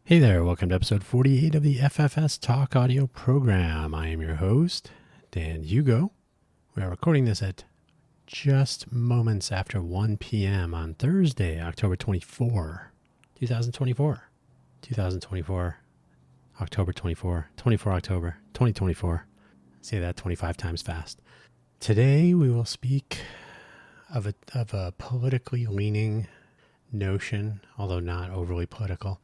Hey there, welcome to episode 48 of the FFS Talk audio program. I am your host, Dan Hugo. We are recording this at just moments after 1 p.m. on Thursday, October 24, 2024. 2024, October 24, 24 October 2024. Say that 25 times fast. Today we will speak of a politically leaning notion, although not overly political.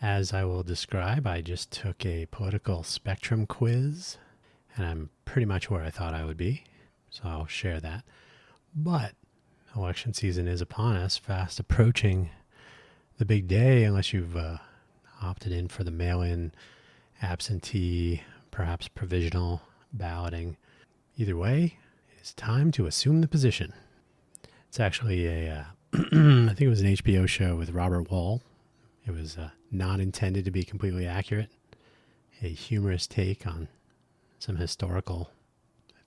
As I will describe, I just took a political spectrum quiz, and I'm pretty much where I thought I would be, so I'll share that. But election season is upon us, fast approaching the big day, unless you've opted in for the mail-in, absentee, perhaps provisional balloting. Either way, it's time to assume the position. It's actually I think it was an HBO show with Robert Wall. It was not intended to be completely accurate. A humorous take on some historical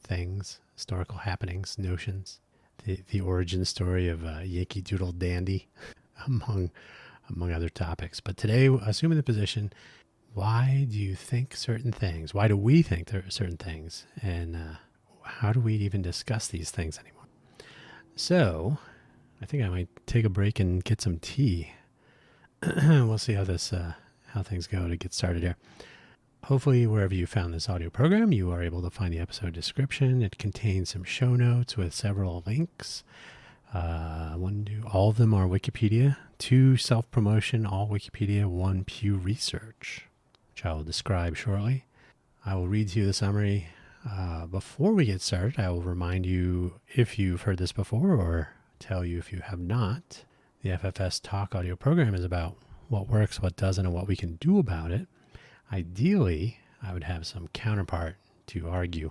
things, historical happenings, notions. The origin story of Yankee Doodle Dandy, among other topics. But today, assuming the position, why do you think certain things? Why do we think there are certain things? And how do we even discuss these things anymore? So, I think I might take a break and get some tea. We'll see how things go to get started here. Hopefully, wherever you found this audio program, you are able to find the episode description. It contains some show notes with several links. All of them are Wikipedia, 2 self-promotion, all Wikipedia, 1 Pew Research, which I will describe shortly. I will read to you the summary. Before we get started, I will remind you, if you've heard this before, or tell you if you have not, the FFS Talk audio program is about what works, what doesn't, and what we can do about it. Ideally, I would have some counterpart to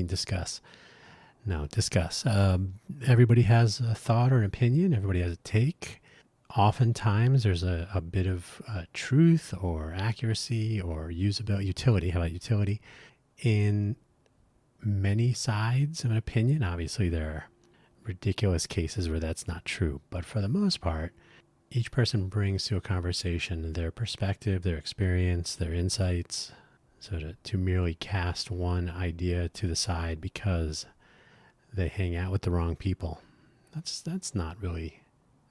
discuss. Discuss. Everybody has a thought or an opinion. Everybody has a take. Oftentimes, there's a bit of truth or accuracy or utility. How about utility? In many sides of an opinion. Obviously, there are ridiculous cases where that's not true. But for the most part, each person brings to a conversation their perspective, their experience, their insights. So to merely cast one idea to the side because they hang out with the wrong people, that's not really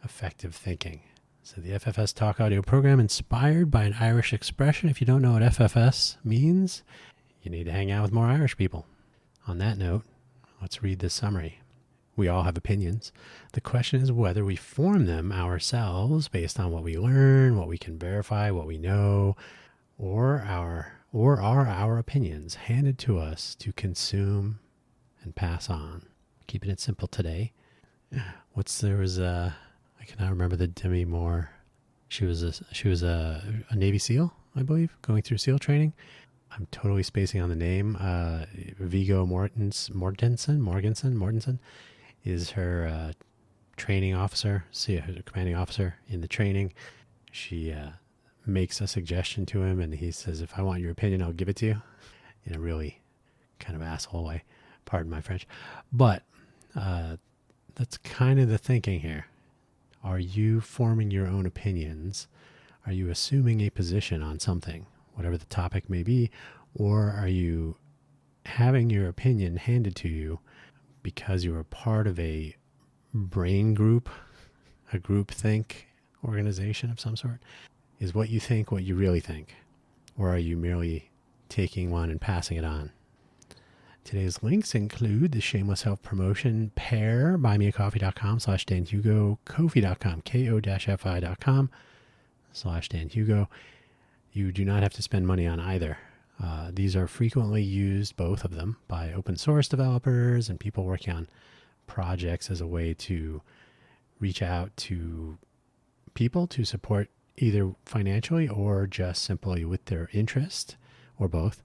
effective thinking. So the FFS Talk audio program, inspired by an Irish expression. If you don't know what FFS means, you need to hang out with more Irish people. On that note, let's read this summary. We all have opinions. The question is whether we form them ourselves based on what we learn, what we can verify, what we know, or are our opinions handed to us to consume and pass on. Keeping it simple today. I cannot remember the Demi Moore. She was a Navy SEAL, I believe, going through SEAL training. I'm totally spacing on the name. Viggo Mortensen is her training officer, her commanding officer in the training. She makes a suggestion to him, and he says, if I want your opinion, I'll give it to you, in a really kind of asshole way. Pardon my French. But that's kind of the thinking here. Are you forming your own opinions? Are you assuming a position on something, whatever the topic may be, or are you having your opinion handed to you because you are part of a brain group, a groupthink organization of some sort? Is what you think what you really think? Or are you merely taking one and passing it on? Today's links include the shameless self-promotion pair, buymeacoffee.com/DanHugo, Ko-fi.com, ko-fi.com/DanHugo. You do not have to spend money on either. These are frequently used, both of them, by open source developers and people working on projects as a way to reach out to people to support either financially or just simply with their interest, or both.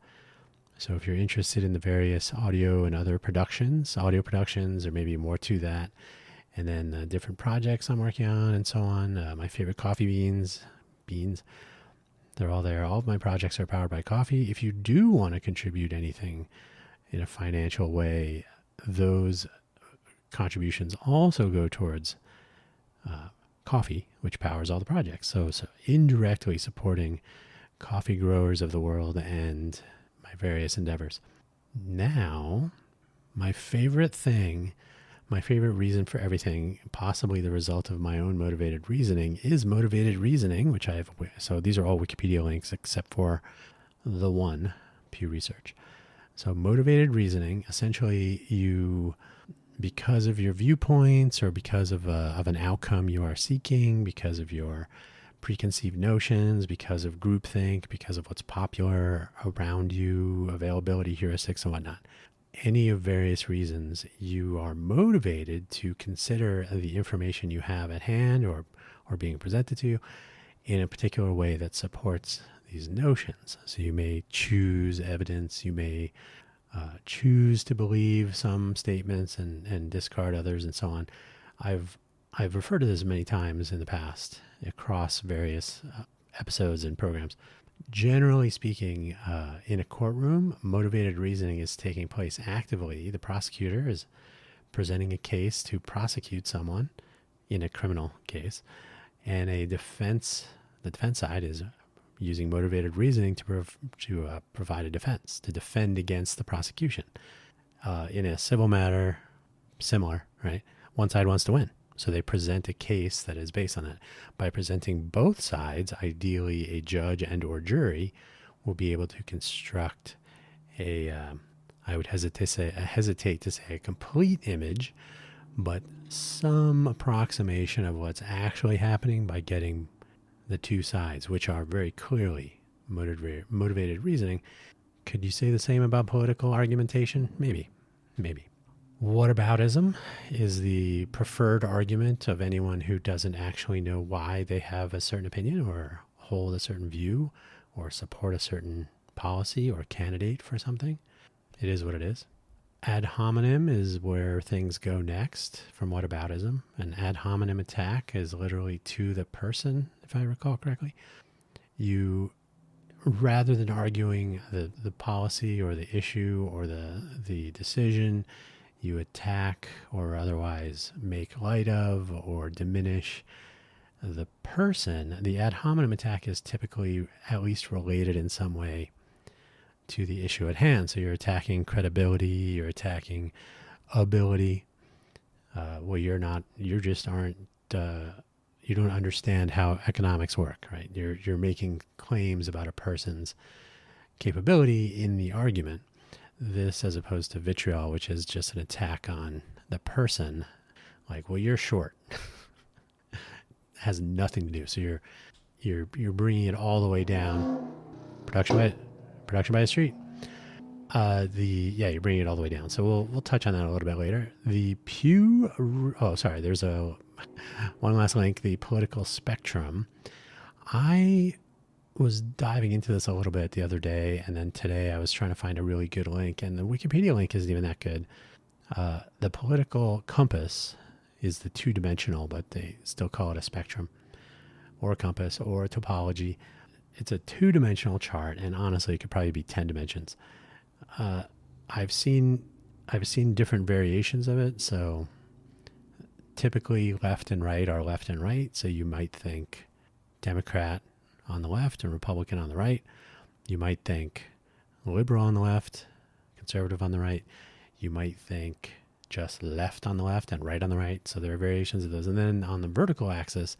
So if you're interested in the various audio and other audio productions, or maybe more to that, and then different projects I'm working on and so on, my favorite coffee beans, they're all there. All of my projects are powered by coffee. If you do want to contribute anything in a financial way, those contributions also go towards coffee, which powers all the projects. So indirectly supporting coffee growers of the world and my various endeavors. Now, my favorite reason for everything, possibly the result of my own motivated reasoning, is motivated reasoning, which so these are all Wikipedia links except for the one, Pew Research. So motivated reasoning, essentially because of your viewpoints or because of an outcome you are seeking, because of your preconceived notions, because of groupthink, because of what's popular around you, availability heuristics and whatnot. Any of various reasons, you are motivated to consider the information you have at hand or being presented to you in a particular way that supports these notions. So you may choose evidence, you may choose to believe some statements and discard others and so on. I've referred to this many times in the past across various episodes and programs. Generally speaking, in a courtroom, motivated reasoning is taking place actively. The prosecutor is presenting a case to prosecute someone in a criminal case, and the defense side is using motivated reasoning to provide a defense, to defend against the prosecution. In a civil matter, similar, right? One side wants to win. So they present a case that is based on that. By presenting both sides, ideally a judge and or jury will be able to construct I would hesitate to say a complete image, but some approximation of what's actually happening by getting the two sides, which are very clearly motivated reasoning. Could you say the same about political argumentation? Maybe. Whataboutism is the preferred argument of anyone who doesn't actually know why they have a certain opinion or hold a certain view or support a certain policy or candidate for something. It is what it is. Ad hominem is where things go next from whataboutism. An ad hominem attack is literally to the person, if I recall correctly. You, rather than arguing the policy or the issue or the decision, you attack or otherwise make light of or diminish the person. The ad hominem attack is typically at least related in some way to the issue at hand. So you're attacking credibility, you're attacking ability. You don't understand how economics work, right? You're making claims about a person's capability in the argument. This as opposed to vitriol, which is just an attack on the person. Like, well, you're short. Has nothing to do. So you're bringing it all the way down. Production by the street. You're bringing it all the way down. So we'll touch on that a little bit later. There's one last link. The political spectrum. I was diving into this a little bit the other day, and then today I was trying to find a really good link, and the Wikipedia link isn't even that good. The political compass is the two-dimensional, but they still call it a spectrum or a compass or a topology. It's a two-dimensional chart, and honestly, it could probably be 10 dimensions. I've seen different variations of it. So typically left and right are left and right. So you might think Democrat on the left and Republican on the right. You might think liberal on the left, conservative on the right. You might think just left on the left and right on the right. So there are variations of those. And then on the vertical axis,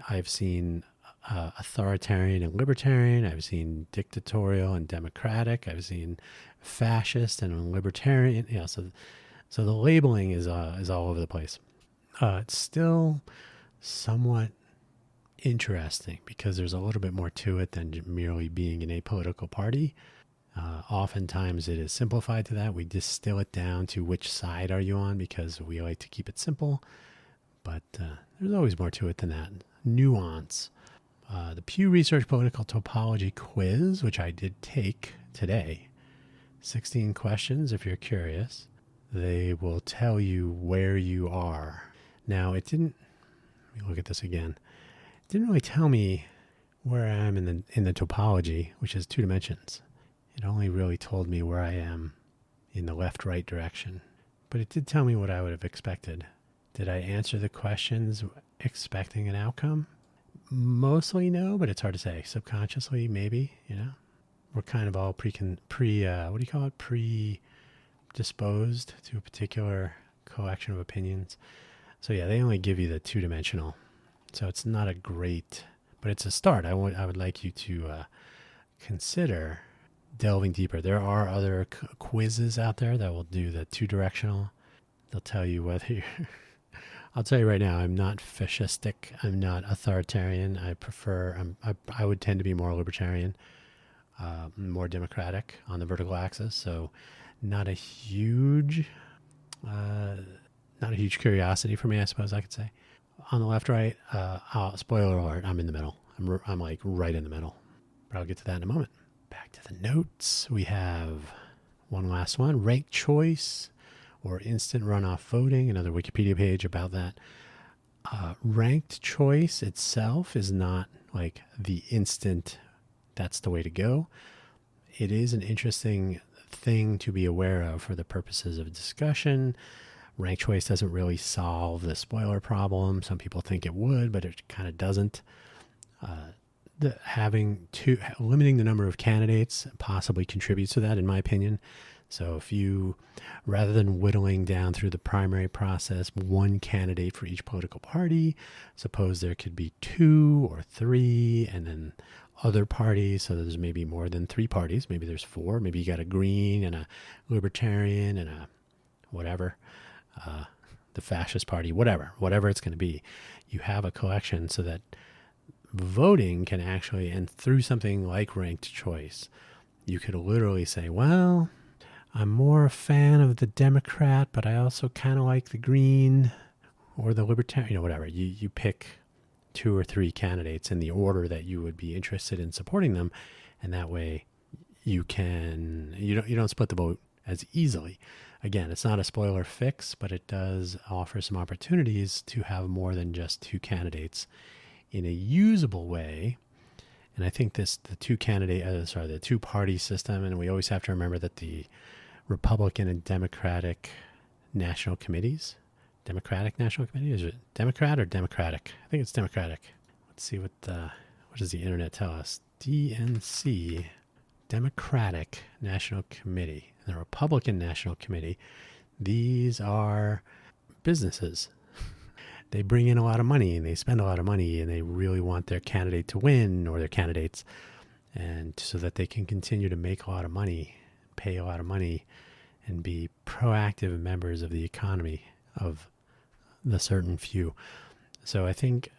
I've seen authoritarian and libertarian. I've seen dictatorial and democratic. I've seen fascist and libertarian. So the labeling is all over the place. It's still somewhat interesting because there's a little bit more to it than merely being an apolitical party. Oftentimes it is simplified to that. We distill it down to which side are you on because we like to keep it simple. But there's always more to it than that. Nuance. The Pew Research Political Topology Quiz, which I did take today, 16 questions if you're curious. They will tell you where you are. Now, let me look at this again. It didn't really tell me where I am in the topology, which is 2 dimensions. It only really told me where I am in the left-right direction. But it did tell me what I would have expected. Did I answer the questions expecting an outcome? Mostly no, but it's hard to say. Subconsciously, maybe, we're kind of all predisposed to a particular collection of opinions. So yeah, they only give you the two-dimensional. So it's not a great, but it's a start. I would like you to consider delving deeper. There are other quizzes out there that will do the two-directional. They'll tell you whether you're I'll tell you right now, I'm not fascistic. I'm not authoritarian. I would tend to be more libertarian, more democratic on the vertical axis. So not a huge curiosity for me, I suppose I could say. On the left, right, spoiler alert, I'm in the middle. I'm like right in the middle. But I'll get to that in a moment. Back to the notes. We have one last one, ranked choice or instant runoff voting, another Wikipedia page about that. Ranked choice itself is not like the instant, that's the way to go. It is an interesting thing to be aware of for the purposes of living Ranked choice doesn't really solve the spoiler problem. Some people think it would, but it kind of doesn't. Limiting the number of candidates possibly contributes to that, in my opinion. So if you, rather than whittling down through the primary process, one candidate for each political party, suppose there could be 2 or 3, and then other parties. So there's maybe more than 3 parties. Maybe there's 4. Maybe you got a Green and a Libertarian and a whatever, the Fascist Party, whatever it's going to be. You have a collection so that voting can actually, and through something like ranked choice, you could literally say, well, I'm more a fan of the Democrat, but I also kind of like the Green or the Libertarian, whatever. You pick 2 or 3 candidates in the order that you would be interested in supporting them, and that way you don't split the vote as easily. Again, it's not a spoiler fix, but it does offer some opportunities to have more than just 2 candidates in a usable way. And I think the 2-party system, and we always have to remember that the Republican and Democratic national committees, Democratic National Committee, is it Democrat or Democratic? I think it's Democratic. Let's see what does the internet tell us? DNC, Democratic National Committee, and the Republican National Committee. These are businesses. They bring in a lot of money and they spend a lot of money, and they really want their candidate to win, or their candidates, and so that they can continue to make a lot of money, pay a lot of money, and be proactive members of the economy of the certain few. So I think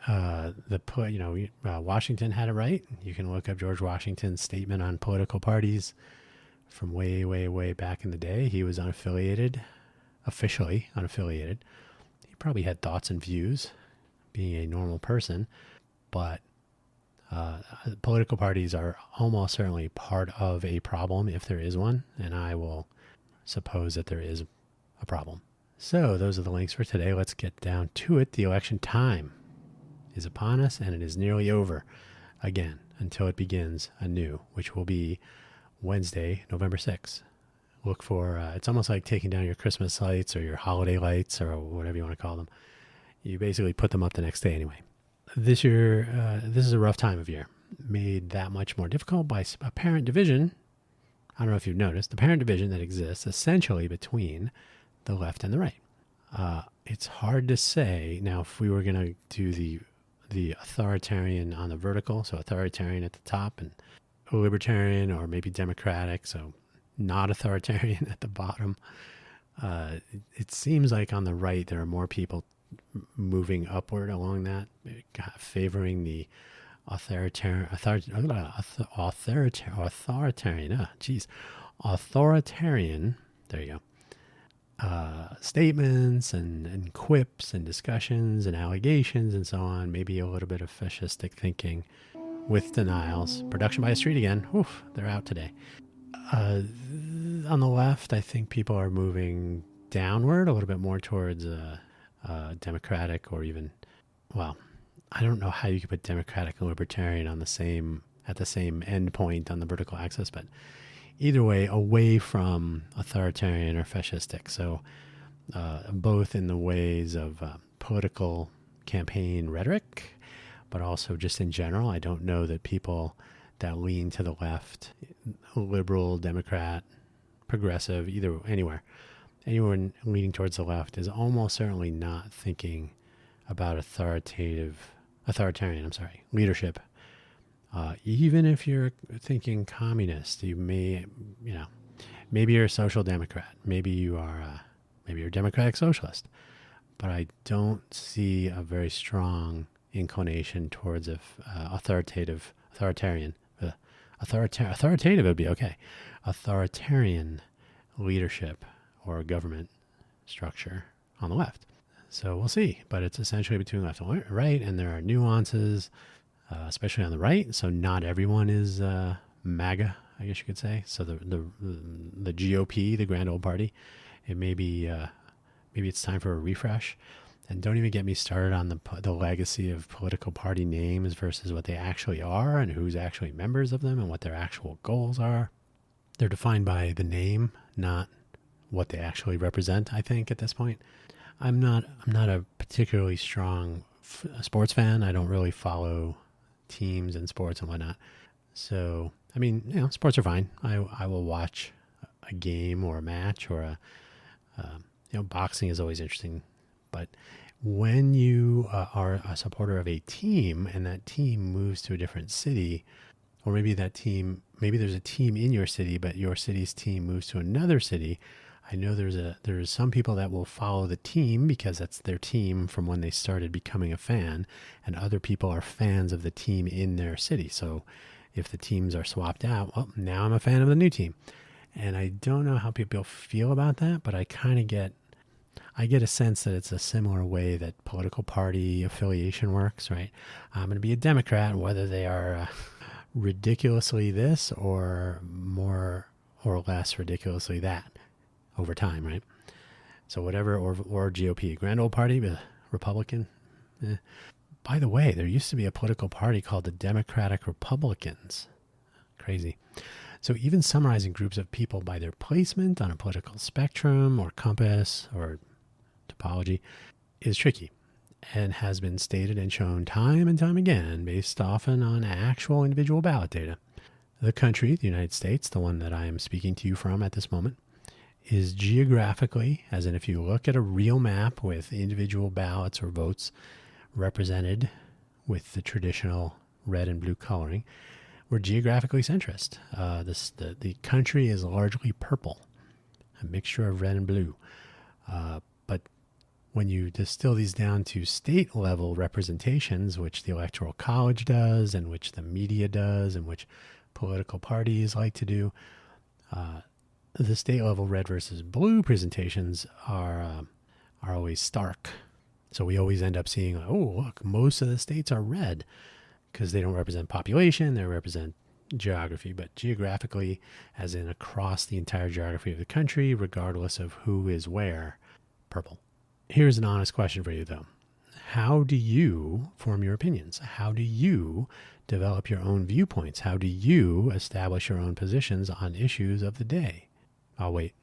Washington had it right. You can look up George Washington's statement on political parties from way, way, way back in the day. He was officially unaffiliated. He probably had thoughts and views, being a normal person, but political parties are almost certainly part of a problem, if there is one, and I will suppose that there is a problem. So those are the links for today. Let's get down to it. The election time is upon us, and it is nearly over again until it begins anew, which will be Wednesday, November 6th. Look for, it's almost like taking down your Christmas lights or your holiday lights or whatever you want to call them. You basically put them up the next day anyway. This year, this is a rough time of year, made that much more difficult by apparent division. I don't know if you've noticed, the apparent division that exists essentially between the left and the right. It's hard to say. Now, if we were going to do the authoritarian on the vertical, so authoritarian at the top and libertarian or maybe democratic, so not authoritarian at the bottom, it seems like on the right there are more people moving upward along that, favoring the authoritarian, there you go, statements and quips and discussions and allegations and so on, maybe a little bit of fascistic thinking with denials. Production by a street again. Oof, they're out today. On the left, I think people are moving downward a little bit more towards democratic, or even, well, I don't know how you could put democratic and libertarian at the same end point on the vertical axis, but either way, away from authoritarian or fascistic. So both in the ways of political campaign rhetoric, but also just in general. I don't know that people that lean to the left, liberal, Democrat, progressive, either anywhere, anyone leaning towards the left is almost certainly not thinking about authoritarian leadership. Even if you're thinking communist, you may, maybe you're a social democrat, maybe you're a democratic socialist, but I don't see a very strong inclination towards authoritative would be okay. Authoritarian leadership or government structure on the left. So we'll see, but it's essentially between left and right, and there are nuances, especially on the right. So not everyone is MAGA, I guess you could say. So the GOP, the Grand Old Party, it may be maybe it's time for a refresh. And don't even get me started on the legacy of political party names versus what they actually are and who's actually members of them and what their actual goals are. They're defined by the name, not what they actually represent, I think, at this point. I'm not a particularly strong sports fan. I don't really follow teams and sports and whatnot. So, I mean, sports are fine. I will watch a game or a match or boxing is always interesting. But when you are a supporter of a team and that team moves to a different city, or maybe there's a team in your city, but your city's team moves to another city, I know there's some people that will follow the team because that's their team from when they started becoming a fan, and other people are fans of the team in their city. So if the teams are swapped out, well, now I'm a fan of the new team. And I don't know how people feel about that, but I get a sense that it's a similar way that political party affiliation works, right? I'm going to be a Democrat, whether they are ridiculously this or more or less ridiculously that over time, right? So whatever, or GOP, Grand Old Party, Republican. By the way, there used to be a political party called the Democratic Republicans. Crazy. So even summarizing groups of people by their placement on a political spectrum or compass or topology is tricky and has been stated and shown time and time again based often on actual individual ballot data. The country, the United States, the one that I am speaking to you from at this moment, is geographically, as in if you look at a real map with individual ballots or votes represented with the traditional red and blue coloring, we're geographically centrist. The country is largely purple, a mixture of red and blue. But when you distill these down to state level representations, which the Electoral College does and which the media does and which political parties like to do, the state level red versus blue presentations are always stark. So we always end up seeing, oh, look, most of the states are red because they don't represent population, they represent geography, but geographically, as in across the entire geography of the country, regardless of who is where, purple. Here's an honest question for you, though. How do you form your opinions? How do you develop your own viewpoints? How do you establish your own positions on issues of the day? I'll wait.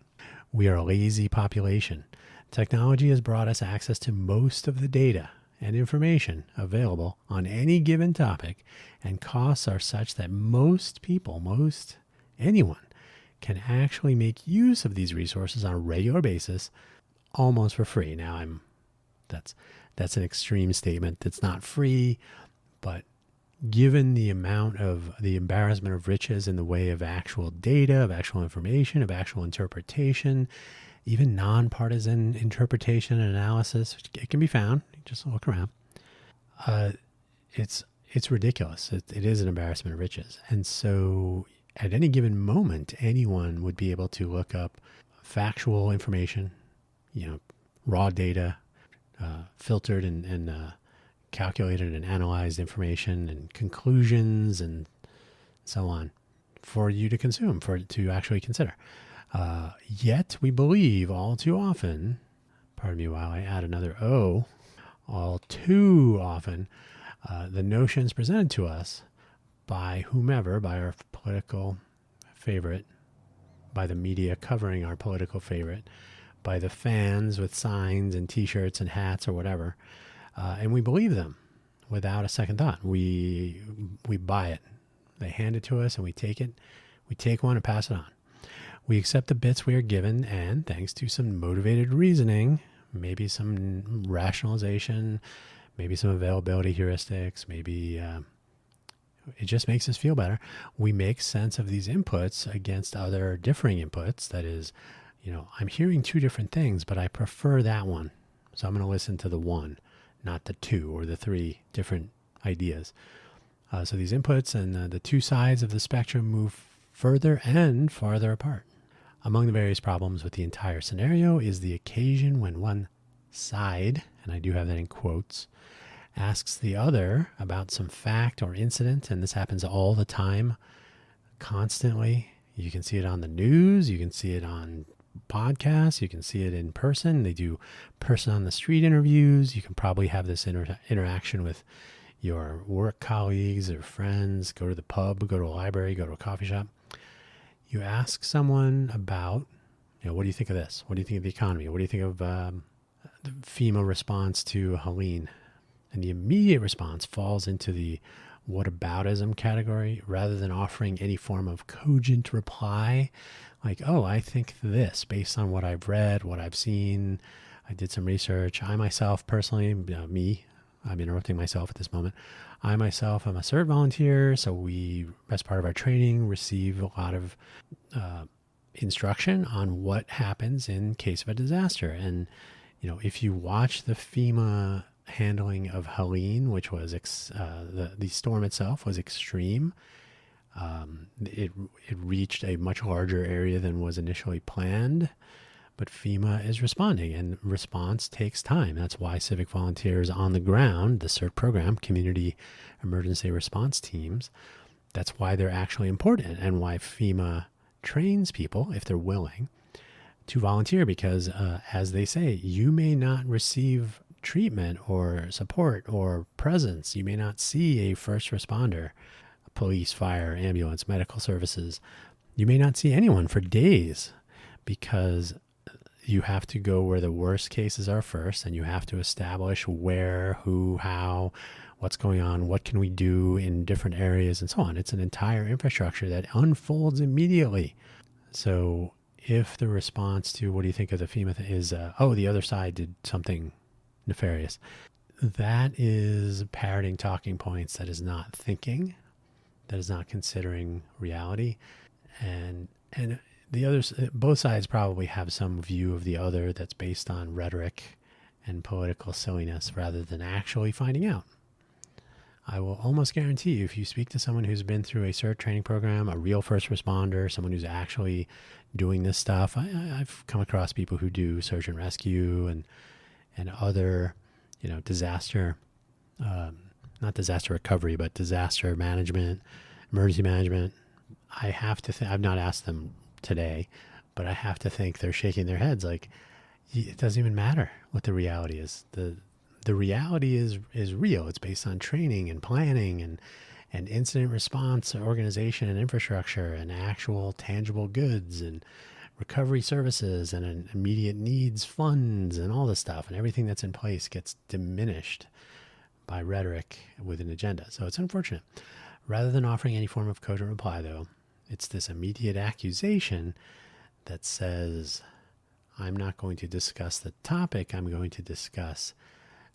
We are a lazy population. Technology has brought us access to most of the data and information available on any given topic, and costs are such that anyone can actually make use of these resources on a regular basis almost for free. Now that's an extreme statement. It's not free, but given the amount of the embarrassment of riches in the way of actual data, of actual information, of actual interpretation, even nonpartisan interpretation and analysis, it can be found. Just look around. It's ridiculous. It is an embarrassment of riches. And so at any given moment, anyone would be able to look up factual information, raw data, filtered and calculated and analyzed information and conclusions and so on for you to consume, to actually consider. Yet we believe all too often, pardon me while I add another O, all too often, the notions presented to us by whomever, by our political favorite, by the media covering our political favorite, by the fans with signs and T-shirts and hats or whatever, and we believe them without a second thought. We buy it. They hand it to us, and we take it. We take one and pass it on. We accept the bits we are given, and thanks to some motivated reasoning, maybe some rationalization, maybe some availability heuristics, maybe it just makes us feel better. We make sense of these inputs against other differing inputs. That is, I'm hearing two different things, but I prefer that one. So I'm going to listen to the one, not the two or the three different ideas. So these inputs and the two sides of the spectrum move further and farther apart. Among the various problems with the entire scenario is the occasion when one side, and I do have that in quotes, asks the other about some fact or incident, and this happens all the time, constantly. You can see it on the news, you can see it on podcasts, you can see it in person. They do person on the street interviews. You can probably have this interaction with your work colleagues or friends. Go to the pub, go to a library, go to a coffee shop. You ask someone about, what do you think of this? What do you think of the economy? What do you think of the FEMA response to Helene? And the immediate response falls into the whataboutism category rather than offering any form of cogent reply. Like, oh, I think this based on what I've read, what I've seen. I did some research. I myself personally, I'm interrupting myself at this moment. I myself am a CERT volunteer, so we, as part of our training, receive a lot of instruction on what happens in case of a disaster. And, if you watch the FEMA handling of Helene, which was the storm itself was extreme. It reached a much larger area than was initially planned, but FEMA is responding, and response takes time. That's why civic volunteers on the ground, the CERT program, Community Emergency Response Teams, that's why they're actually important, and why FEMA trains people, if they're willing, to volunteer, because as they say, you may not receive treatment or support or presence. You may not see a first responder, police, fire, ambulance, medical services. You may not see anyone for days because you have to go where the worst cases are first, and you have to establish where, who, how, what's going on, what can we do in different areas, and so on. It's an entire infrastructure that unfolds immediately. So if the response to what do you think of the FEMA thing is, the other side did something nefarious, that is parroting talking points. That is not thinking. That is not considering reality. And the others, both sides probably have some view of the other that's based on rhetoric and political silliness rather than actually finding out. I will almost guarantee you, if you speak to someone who's been through a CERT training program, a real first responder, someone who's actually doing this stuff, I've come across people who do search and rescue and other, disaster, not disaster recovery, but disaster management, emergency management. I have to think, I've not asked them today, but I have to think they're shaking their heads like, it doesn't even matter what the reality is. The reality is real. It's based on training and planning and incident response organization and infrastructure and actual tangible goods and recovery services and an immediate needs funds and all this stuff, and everything that's in place gets diminished by rhetoric with an agenda. So it's unfortunate. Rather than offering any form of cogent reply, though, it's this immediate accusation that says, I'm not going to discuss the topic, I'm going to discuss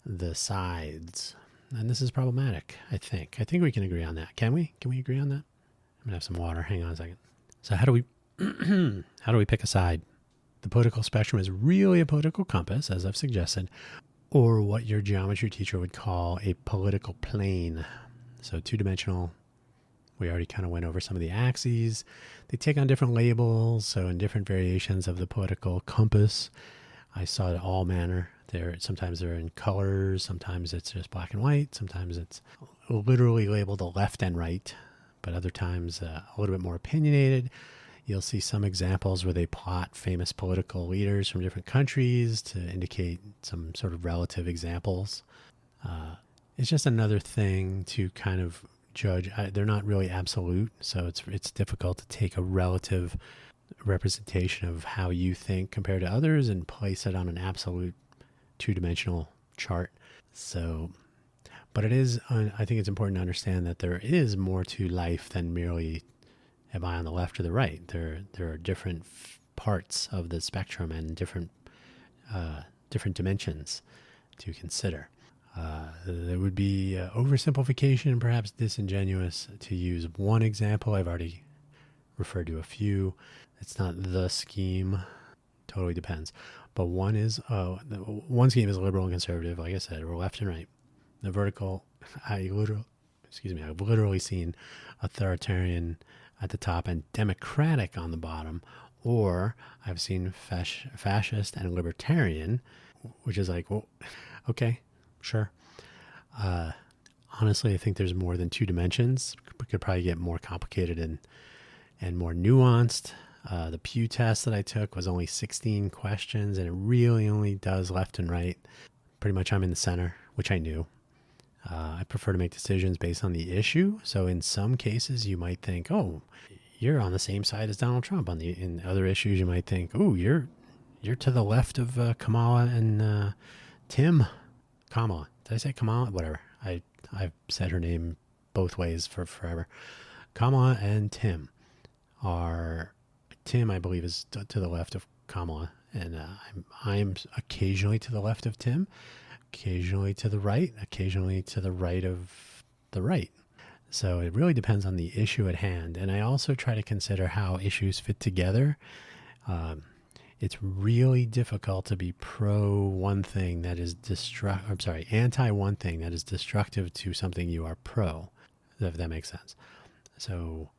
the sides. And this is problematic, I think. I think we can agree on that. Can we? Can we agree on that? I'm going to have some water. Hang on a second. So how do we pick a side? The political spectrum is really a political compass, as I've suggested, or what your geometry teacher would call a political plane. So two-dimensional. We already kind of went over some of the axes. They take on different labels, so in different variations of the political compass. I saw it all manner. Sometimes they're in colors, sometimes it's just black and white, sometimes it's literally labeled a left and right, but other times a little bit more opinionated. You'll see some examples where they plot famous political leaders from different countries to indicate some sort of relative examples. It's just another thing to kind of judge. They're not really absolute, so it's difficult to take a relative representation of how you think compared to others and place it on an absolute two-dimensional chart. So, but it is, I think it's important to understand that there is more to life than merely am I on the left or the right. There are different parts of the spectrum and different dimensions to consider. There would be oversimplification and perhaps disingenuous to use one example. I've already referred to a few. It's not the scheme. Totally depends. But one scheme is liberal and conservative, like I said, or left and right. The vertical, I've literally seen authoritarian at the top and democratic on the bottom, or I've seen fascist and libertarian, which is like, well, okay, sure. Honestly, I think there's more than two dimensions. It could probably get more complicated and more nuanced. The Pew test that I took was only 16 questions, and it really only does left and right. Pretty much I'm in the center, which I knew. I prefer to make decisions based on the issue. So in some cases, you might think, oh, you're on the same side as Donald Trump. In other issues, you might think, oh, you're to the left of Kamala and Tim. Kamala. Did I say Kamala? Whatever. I've said her name both ways for forever. Kamala and Tim Tim, I believe, is to the left of Kamala, and I'm occasionally to the left of Tim, occasionally to the right of the right. So it really depends on the issue at hand, and I also try to consider how issues fit together. It's really difficult to be pro one thing that is anti one thing that is destructive to something you are pro, if that makes sense. So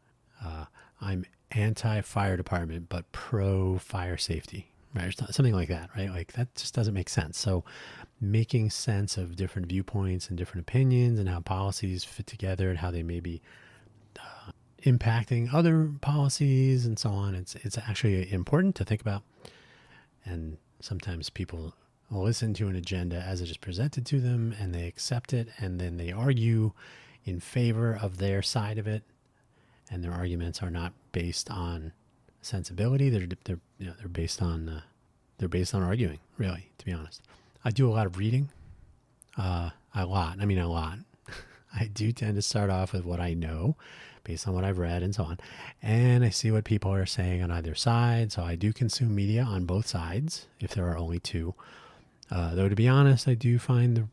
I'm anti-fire department, but pro-fire safety, right? Something like that, right? Like that just doesn't make sense. So making sense of different viewpoints and different opinions and how policies fit together and how they may be impacting other policies and so on. It's actually important to think about. And sometimes people listen to an agenda as it is presented to them and they accept it, and then they argue in favor of their side of it. And their arguments are not based on sensibility. They're based on arguing, really, to be honest. I do a lot of reading. A lot. I do tend to start off with what I know based on what I've read and so on. And I see what people are saying on either side. So I do consume media on both sides, if there are only two. Though to be honest, I do find the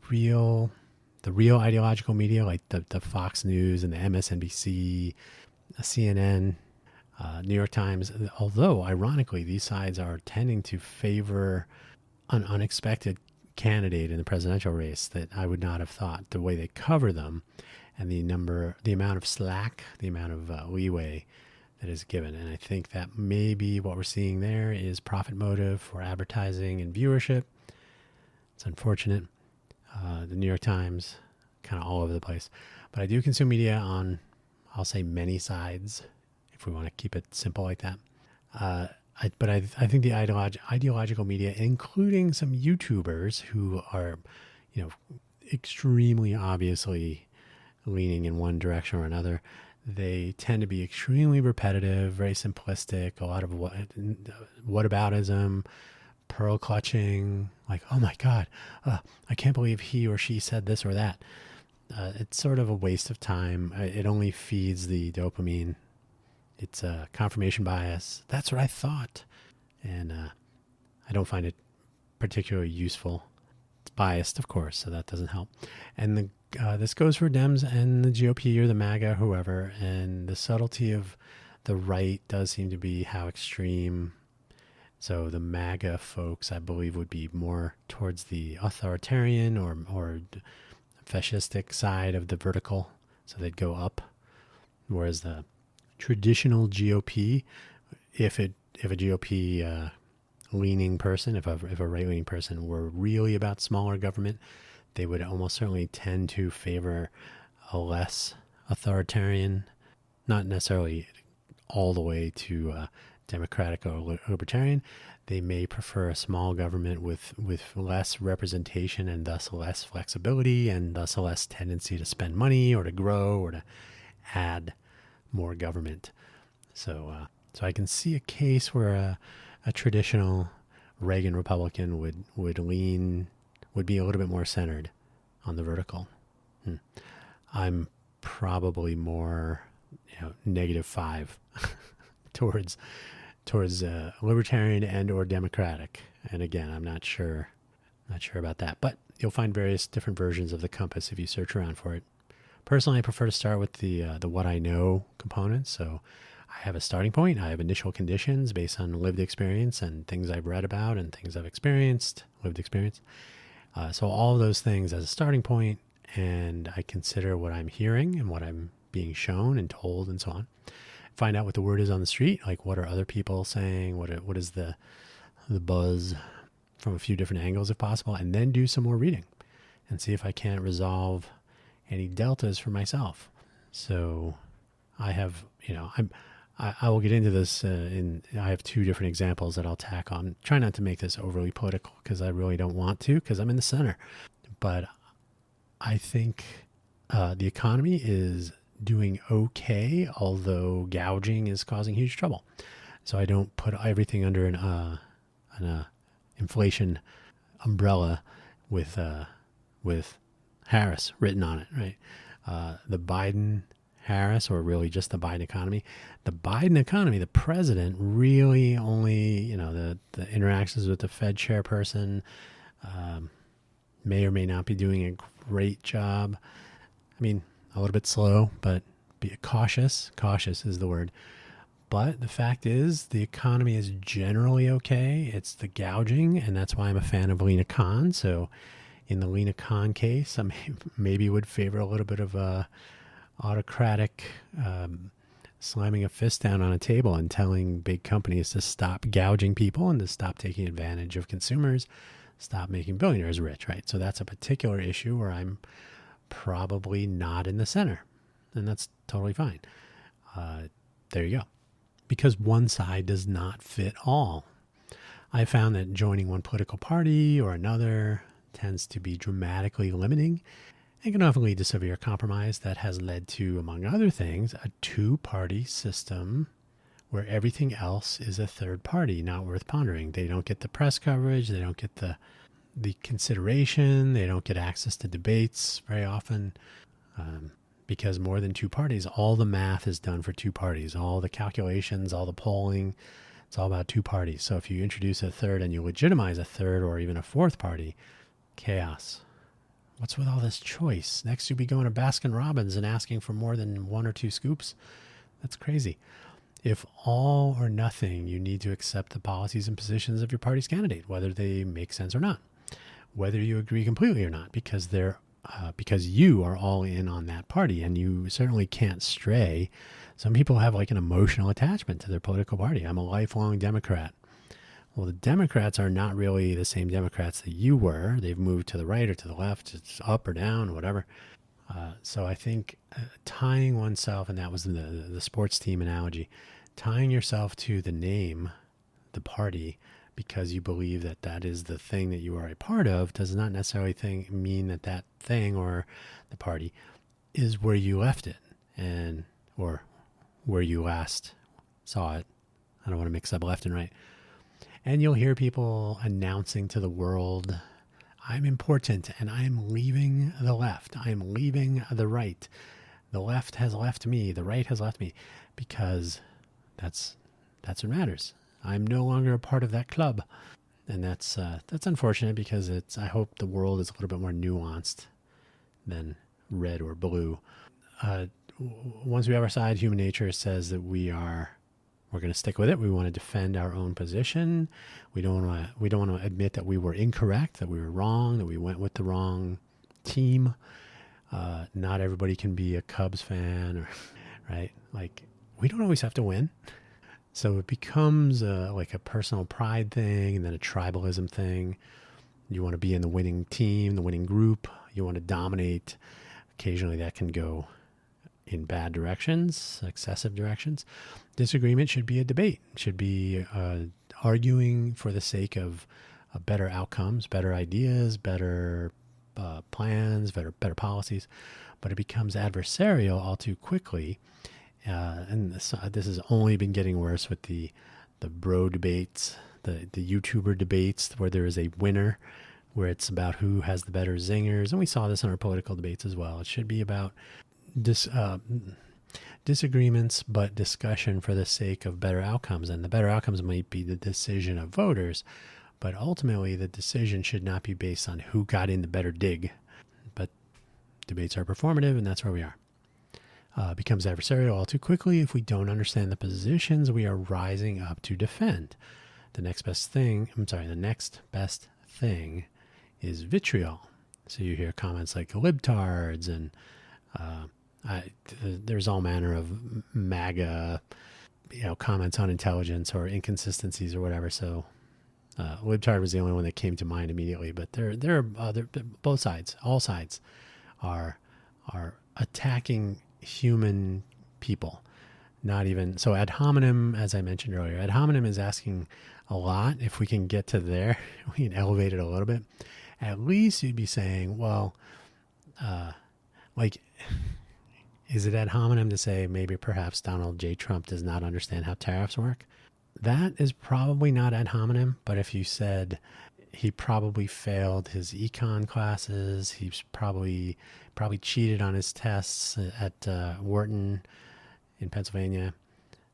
real ideological media, like the Fox News and the MSNBC, CNN, New York Times, although ironically these sides are tending to favor an unexpected candidate in the presidential race that I would not have thought, the way they cover them and the amount of slack, the amount of leeway that is given. And I think that maybe what we're seeing there is profit motive for advertising and viewership. It's unfortunate. The New York Times, kind of all over the place. But I do consume media on, I'll say, many sides, if we want to keep it simple like that. But I think the ideological media, including some YouTubers who are, extremely obviously leaning in one direction or another, they tend to be extremely repetitive, very simplistic, a lot of whataboutism, pearl clutching, like, oh my God, I can't believe he or she said this or that. It's sort of a waste of time. It only feeds the dopamine. It's a confirmation bias. That's what I thought. And I don't find it particularly useful. It's biased, of course, so that doesn't help. And this goes for Dems and the GOP or the MAGA, whoever. And the subtlety of the right does seem to be how extreme. So the MAGA folks, I believe, would be more towards the authoritarian or fascistic side of the vertical, so they'd go up, whereas the traditional GOP, if a GOP leaning person, if a right leaning person were really about smaller government, they would almost certainly tend to favor a less authoritarian, not necessarily all the way to democratic or libertarian. They may prefer a small government with less representation and thus less flexibility and thus a less tendency to spend money or to grow or to add more government. So So I can see a case where a traditional Reagan Republican would be a little bit more centered on the vertical. I'm probably more, -5 towards libertarian and or democratic. And again, I'm not sure about that, but you'll find various different versions of the compass if you search around for it. Personally, I prefer to start with the what I know component. So I have a starting point. I have initial conditions based on lived experience and things I've read about and things I've experienced, lived experience. So all of those things as a starting point, and I consider what I'm hearing and what I'm being shown and told and so on. Find out what the word is on the street, like what are other people saying, what is the buzz from a few different angles if possible, and then do some more reading and see if I can't resolve any deltas for myself. So I have, I will get into this I have two different examples that I'll tack on. Try not to make this overly political because I really don't want to, because I'm in the center. But I think the economy is doing okay, although gouging is causing huge trouble. So I don't put everything under an inflation umbrella with Harris written on it, right? The Biden-Harris, or really just the Biden economy. The Biden economy, the president really only, the interactions with the Fed chairperson may or may not be doing a great job. I mean, a little bit slow, but be cautious. Cautious is the word. But the fact is, the economy is generally okay. It's the gouging, and that's why I'm a fan of Lena Khan. So in the Lena Khan case, I maybe would favor a little bit of a autocratic slamming a fist down on a table and telling big companies to stop gouging people and to stop taking advantage of consumers, stop making billionaires rich, right? So that's a particular issue where I'm probably not in the center, and that's totally fine. There you go. Because one side does not fit all. I found that joining one political party or another tends to be dramatically limiting and can often lead to severe compromise that has led to, among other things, a two-party system where everything else is a third party, not worth pondering. They don't get the press coverage, they don't get the consideration, they don't get access to debates very often, because more than two parties, all the math is done for two parties, all the calculations, all the polling, it's all about two parties. So if you introduce a third and you legitimize a third or even a fourth party, chaos. What's with all this choice? Next you'll be going to Baskin Robbins and asking for more than one or two scoops. That's crazy. If all or nothing, you need to accept the policies and positions of your party's candidate, whether they make sense or not, whether you agree completely or not, because you are all in on that party, and you certainly can't stray. Some people have like an emotional attachment to their political party. I'm a lifelong Democrat. Well, the Democrats are not really the same Democrats that you were. They've moved to the right or to the left, it's up or down or whatever. So I think tying oneself, and that was the sports team analogy, tying yourself to the name, the party, because you believe that that is the thing that you are a part of, does not necessarily mean that that thing or the party is where you left it or where you last saw it. I don't want to mix up left and right. And you'll hear people announcing to the world, I'm important and I'm leaving the left. I'm leaving the right. The left has left me. The right has left me, because that's what matters. I'm no longer a part of that club. And that's unfortunate, because I hope the world is a little bit more nuanced than red or blue. Once we have our side, human nature says that we're going to stick with it. We want to defend our own position. We don't want to admit that we were incorrect, that we were wrong, that we went with the wrong team. Not everybody can be a Cubs fan, or right? Like, we don't always have to win. So it becomes like a personal pride thing, and then a tribalism thing. You want to be in the winning team, the winning group. You want to dominate. Occasionally that can go in bad directions, excessive directions. Disagreement should be a debate. It should be arguing for the sake of better outcomes, better ideas, better plans, better policies. But it becomes adversarial all too quickly. And this has only been getting worse with the bro debates, the YouTuber debates, where there is a winner, where it's about who has the better zingers. And we saw this in our political debates as well. It should be about disagreements, but discussion for the sake of better outcomes. And the better outcomes might be the decision of voters, but ultimately the decision should not be based on who got in the better dig. But debates are performative, and that's where we are. Becomes adversarial all too quickly if we don't understand the positions we are rising up to defend. The next best thing is vitriol. So you hear comments like libtards, and there's all manner of MAGA, comments on intelligence or inconsistencies or whatever. So libtard was the only one that came to mind immediately, but there are other, both sides, all sides are attacking human people. Not even so. Ad hominem, as I mentioned earlier, ad hominem is asking a lot. If we can get to there, we can elevate it a little bit. At least you'd be saying, well, is it ad hominem to say maybe perhaps Donald J. Trump does not understand how tariffs work? That is probably not ad hominem. But if you said he probably failed his econ classes, he's probably cheated on his tests at Wharton in Pennsylvania.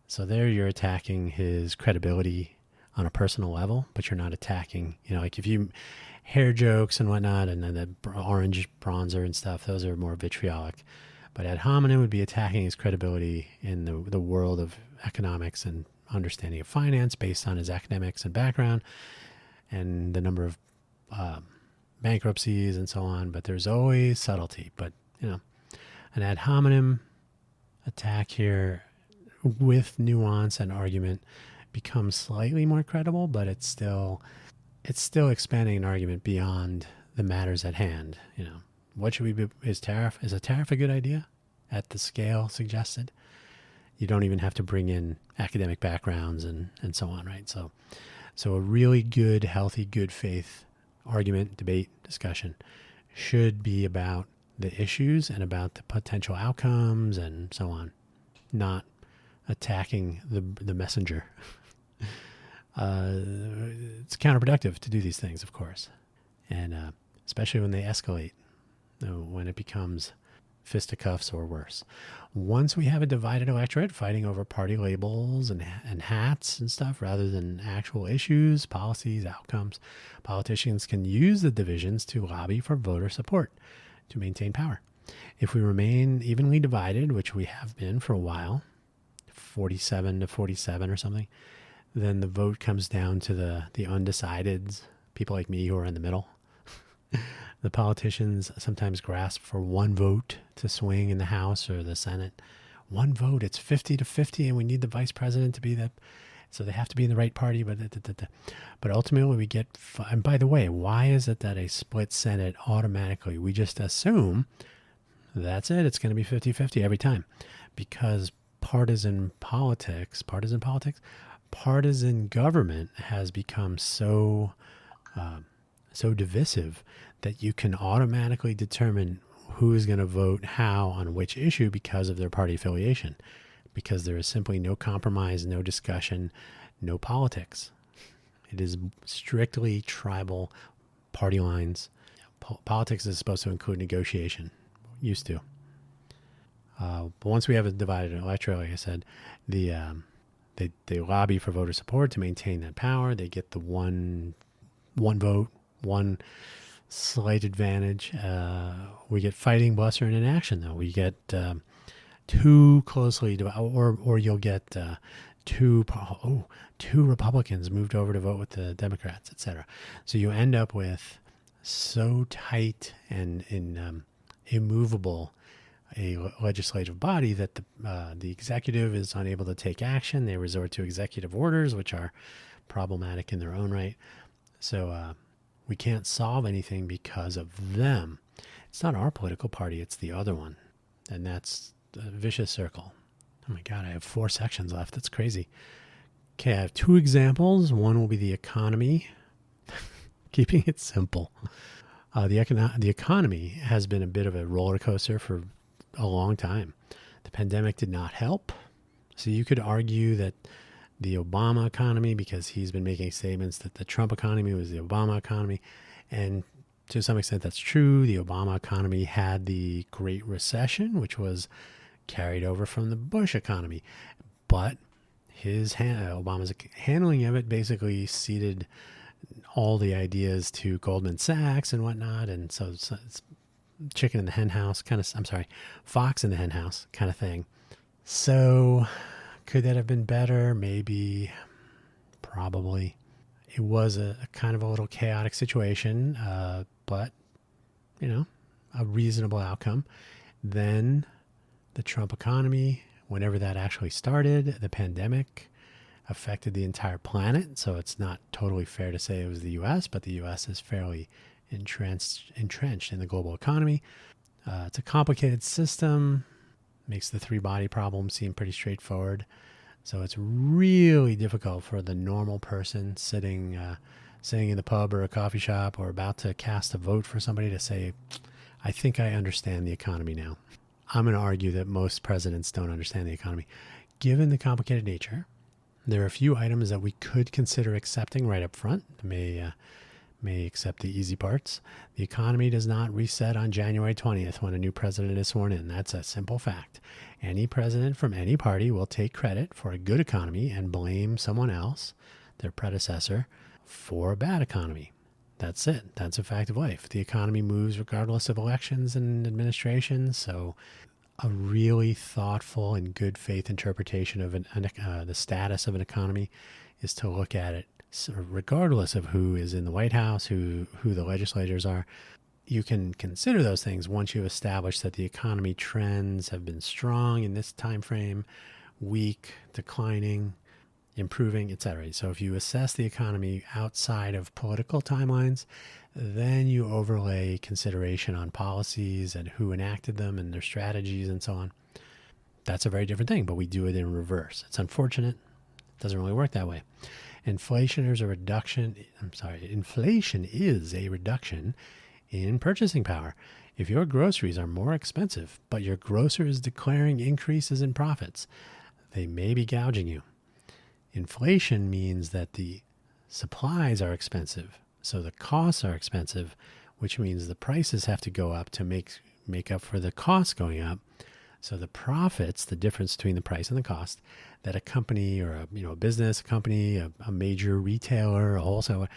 So there you're attacking his credibility on a personal level, but you're not attacking, like if you hair jokes and whatnot, and then the orange bronzer and stuff, those are more vitriolic. But ad hominem would be attacking his credibility in the world of economics and understanding of finance based on his academics and background and the number of bankruptcies and so on. But there's always subtlety. But, an ad hominem attack here with nuance and argument becomes slightly more credible, but it's still expanding an argument beyond the matters at hand. What should we be? Is a tariff a good idea at the scale suggested? You don't even have to bring in academic backgrounds and so on, right? So a really good, healthy, good faith argument, debate, discussion should be about the issues and about the potential outcomes and so on, not attacking the messenger. It's counterproductive to do these things, of course, and especially when they escalate, when it becomes fisticuffs or worse. Once we have a divided electorate fighting over party labels and hats and stuff rather than actual issues, policies, outcomes, politicians can use the divisions to lobby for voter support to maintain power. If we remain evenly divided, which we have been for a while, 47 to 47 or something, then the vote comes down to the undecideds, people like me who are in the middle. The politicians sometimes grasp for one vote to swing in the House or the Senate. One vote, it's 50 to 50, and we need the vice president to be that. So they have to be in the right party. But ultimately we get, and by the way, why is it that a split Senate automatically, we just assume that's it, it's going to be 50-50 every time? Because partisan government has become so divisive that you can automatically determine who is going to vote how on which issue because of their party affiliation, because there is simply no compromise, no discussion, no politics. It is strictly tribal party lines. Politics is supposed to include negotiation, used to. But once we have a divided electorate, like I said, they lobby for voter support to maintain that power. They get the one vote, one slight advantage. We get fighting, bluster, and inaction, though. We get too closely divided, or you'll get two Republicans moved over to vote with the Democrats, etc. So you end up with so tight and immovable a legislative body that the executive is unable to take action. They resort to executive orders, which are problematic in their own right. So we can't solve anything because of them. It's not our political party, it's the other one. And that's a vicious circle. Oh my God, I have 4 sections left. That's crazy. Okay, I have 2 examples. One will be the economy. Keeping it simple. The economy has been a bit of a roller coaster for a long time. The pandemic did not help. So you could argue that the Obama economy, because he's been making statements that the Trump economy was the Obama economy. And to some extent, that's true. The Obama economy had the Great Recession, which was carried over from the Bush economy. But Obama's handling of it basically ceded all the ideas to Goldman Sachs and whatnot. And so it's chicken in the hen house kind of, fox in the hen house kind of thing. So could that have been better? Maybe, probably. It was a kind of a little chaotic situation, but, a reasonable outcome. Then the Trump economy, whenever that actually started, the pandemic affected the entire planet. So it's not totally fair to say it was the U.S., but the U.S. is fairly entrenched in the global economy. It's a complicated system, makes the three-body problem seem pretty straightforward. So it's really difficult for the normal person sitting in the pub or a coffee shop or about to cast a vote for somebody to say, I think I understand the economy now. I'm going to argue that most presidents don't understand the economy. Given the complicated nature, there are a few items that we could consider accepting right up front. May accept the easy parts. The economy does not reset on January 20th when a new president is sworn in. That's a simple fact. Any president from any party will take credit for a good economy and blame someone else, their predecessor, for a bad economy. That's it. That's a fact of life. The economy moves regardless of elections and administrations. So a really thoughtful and good faith interpretation of the status of an economy is to look at it regardless of who is in the White House, who the legislators are. You can consider those things once you've established that the economy trends have been strong in this time frame, weak, declining, improving, etc. So if you assess the economy outside of political timelines, then you overlay consideration on policies and who enacted them and their strategies and so on. That's a very different thing, but we do it in reverse. It's unfortunate. It doesn't really work that way. Inflation is a reduction in purchasing power. If your groceries are more expensive, but your grocer is declaring increases in profits, they may be gouging you. Inflation means that the supplies are expensive, so the costs are expensive, which means the prices have to go up to make up for the costs going up. So the profits, the difference between the price and the cost, that a company or a business, a company, a major retailer, a wholesaler,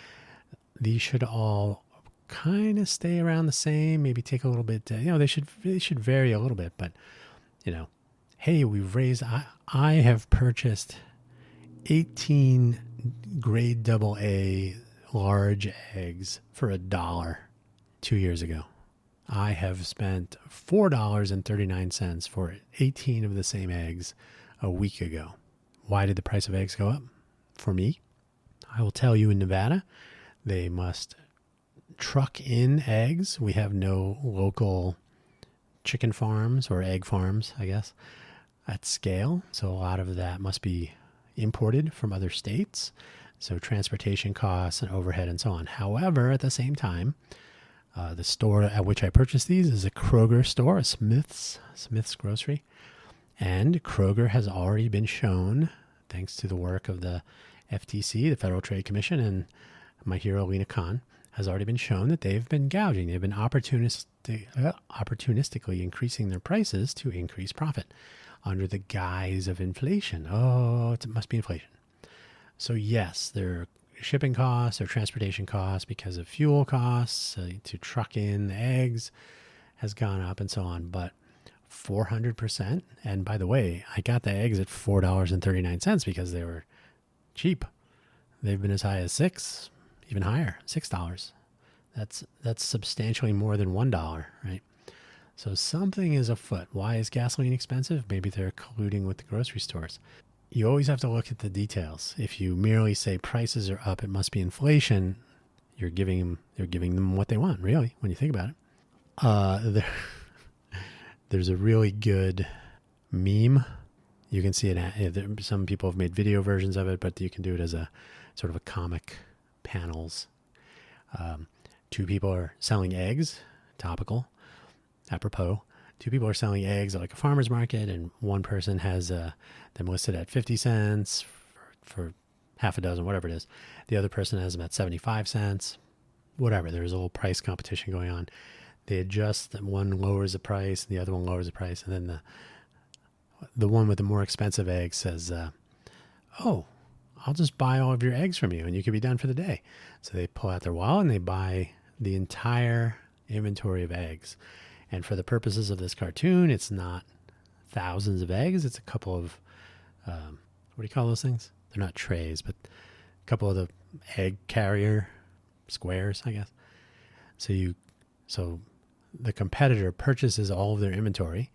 these should all kind of stay around the same. Maybe take a little bit. They should vary a little bit. But hey, we've raised. I have purchased 18 grade AA large eggs for $1 2 years ago. I have spent $4.39 for 18 of the same eggs a week ago. Why did the price of eggs go up? For me, I will tell you, in Nevada, they must truck in eggs. We have no local chicken farms or egg farms, I guess, at scale. So a lot of that must be imported from other states. So transportation costs and overhead and so on. However, at the same time, the store at which I purchased these is a Kroger store, a Smith's Grocery. And Kroger has already been shown, thanks to the work of the FTC, the Federal Trade Commission, and my hero, Lena Khan, has already been shown that they've been gouging. They've been opportunistically increasing their prices to increase profit under the guise of inflation. Oh, it must be inflation. So yes, there are shipping costs or transportation costs because of fuel costs to truck in the eggs has gone up and so on, but 400%. And by the way, I got the eggs at $4.39 because they were cheap. They've been as high as $6, even higher, $6. That's substantially more than $1, right? So something is afoot. Why is gasoline expensive? Maybe they're colluding with the grocery stores. You always have to look at the details. If you merely say prices are up, it must be inflation, you're giving them what they want, really, when you think about it. There's a really good meme. You can see it. Some people have made video versions of it, but you can do it as a sort of a comic panels. Two people are selling eggs, topical, apropos. two people are selling eggs at like a farmer's market, and one person has them listed at 50 cents for half a dozen, whatever it is. The other person has them at 75 cents, whatever. There's a little price competition going on. They adjust, one lowers the price, and the other one lowers the price, and then the one with the more expensive eggs says, oh, I'll just buy all of your eggs from you and you can be done for the day. So they pull out their wallet and they buy the entire inventory of eggs. And for the purposes of this cartoon, it's not thousands of eggs. It's a couple of, what do you call those things? They're not trays, but a couple of the egg carrier squares, I guess. So the competitor purchases all of their inventory.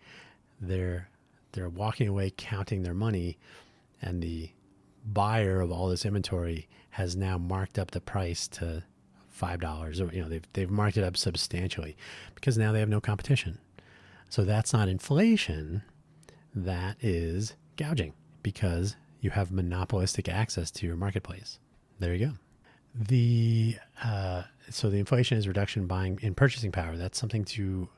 They're walking away counting their money, and the buyer of all this inventory has now marked up the price to $5, or they've marked it up substantially because now they have no competition. So that's not inflation, that is gouging, because you have monopolistic access to your marketplace. There you go. So the inflation is reduction in purchasing power. That's something you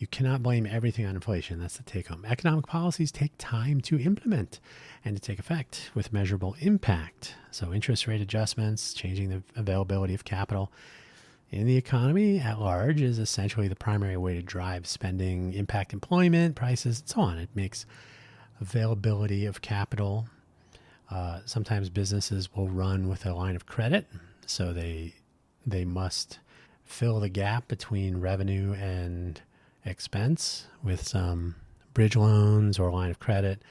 cannot blame everything on inflation. That's the take home. Economic policies take time to implement and to take effect with measurable impact. So interest rate adjustments, changing the availability of capital in the economy at large is essentially the primary way to drive spending, impact employment, prices, and so on. It makes availability of capital. Sometimes businesses will run with a line of credit, so they must fill the gap between revenue and expense with some bridge loans or a line of credit,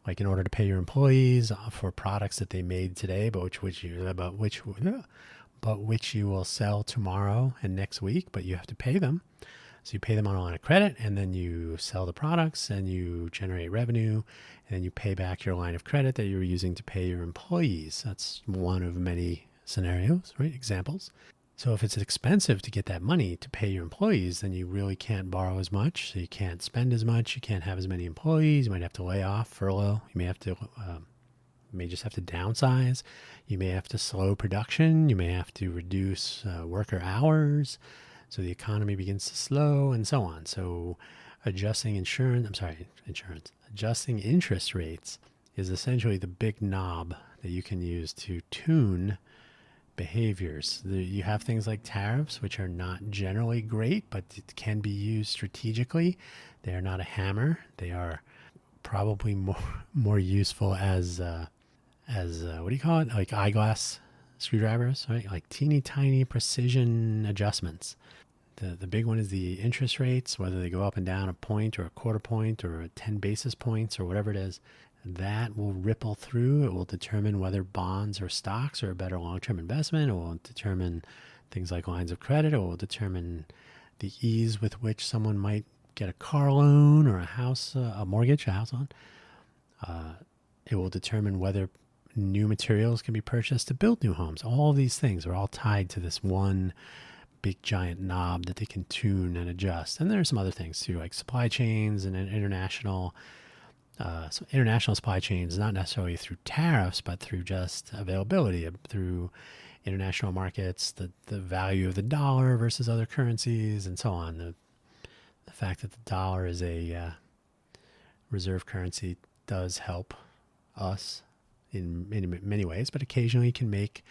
like in order to pay your employees for products that they made today, but which you will sell tomorrow and next week, but you have to pay them. So you pay them on a line of credit, and then you sell the products and you generate revenue, and then you pay back your line of credit that you're using to pay your employees. That's one of many scenarios, right? Examples. So if it's expensive to get that money to pay your employees, then you really can't borrow as much. So you can't spend as much. You can't have as many employees. You might have to lay off, furlough. You may have to, just have to downsize. You may have to slow production. You may have to reduce worker hours. So the economy begins to slow and so on. So adjusting interest rates is essentially the big knob that you can use to tune behaviors. You have things like tariffs, which are not generally great, but it can be used strategically. They are not a hammer. They are probably more useful as what do you call it? Like eyeglass screwdrivers, right? Like teeny tiny precision adjustments. The big one is the interest rates, whether they go up and down a point or a quarter point or 10 basis points or whatever it is. That will ripple through. It will determine whether bonds or stocks are a better long-term investment. It will determine things like lines of credit. It will determine the ease with which someone might get a car loan or a mortgage, a house loan. It will determine whether new materials can be purchased to build new homes. All of these things are all tied to this one big giant knob that they can tune and adjust. And there are some other things too, like supply chains and international supply chains, not necessarily through tariffs, but through just availability, through international markets, the value of the dollar versus other currencies, and so on. The fact that the dollar is a reserve currency does help us in many ways, but occasionally can make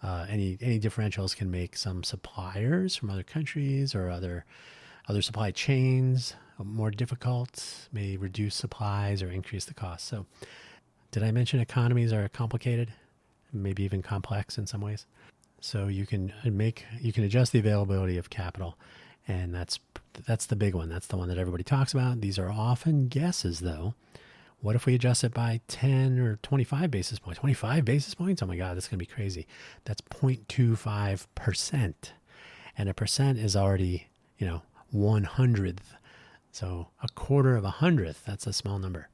any differentials can make some suppliers from other countries or other supply chains more difficult, may reduce supplies or increase the cost. So did I mention economies are complicated, maybe even complex in some ways? So you can adjust the availability of capital, and that's the big one. That's the one that everybody talks about. These are often guesses, though. What if we adjust it by 10 or 25 basis points? 25 basis points? Oh my God, that's going to be crazy. That's 0.25%. And a percent is already, 1/100th. So a quarter of 100th, that's a small number.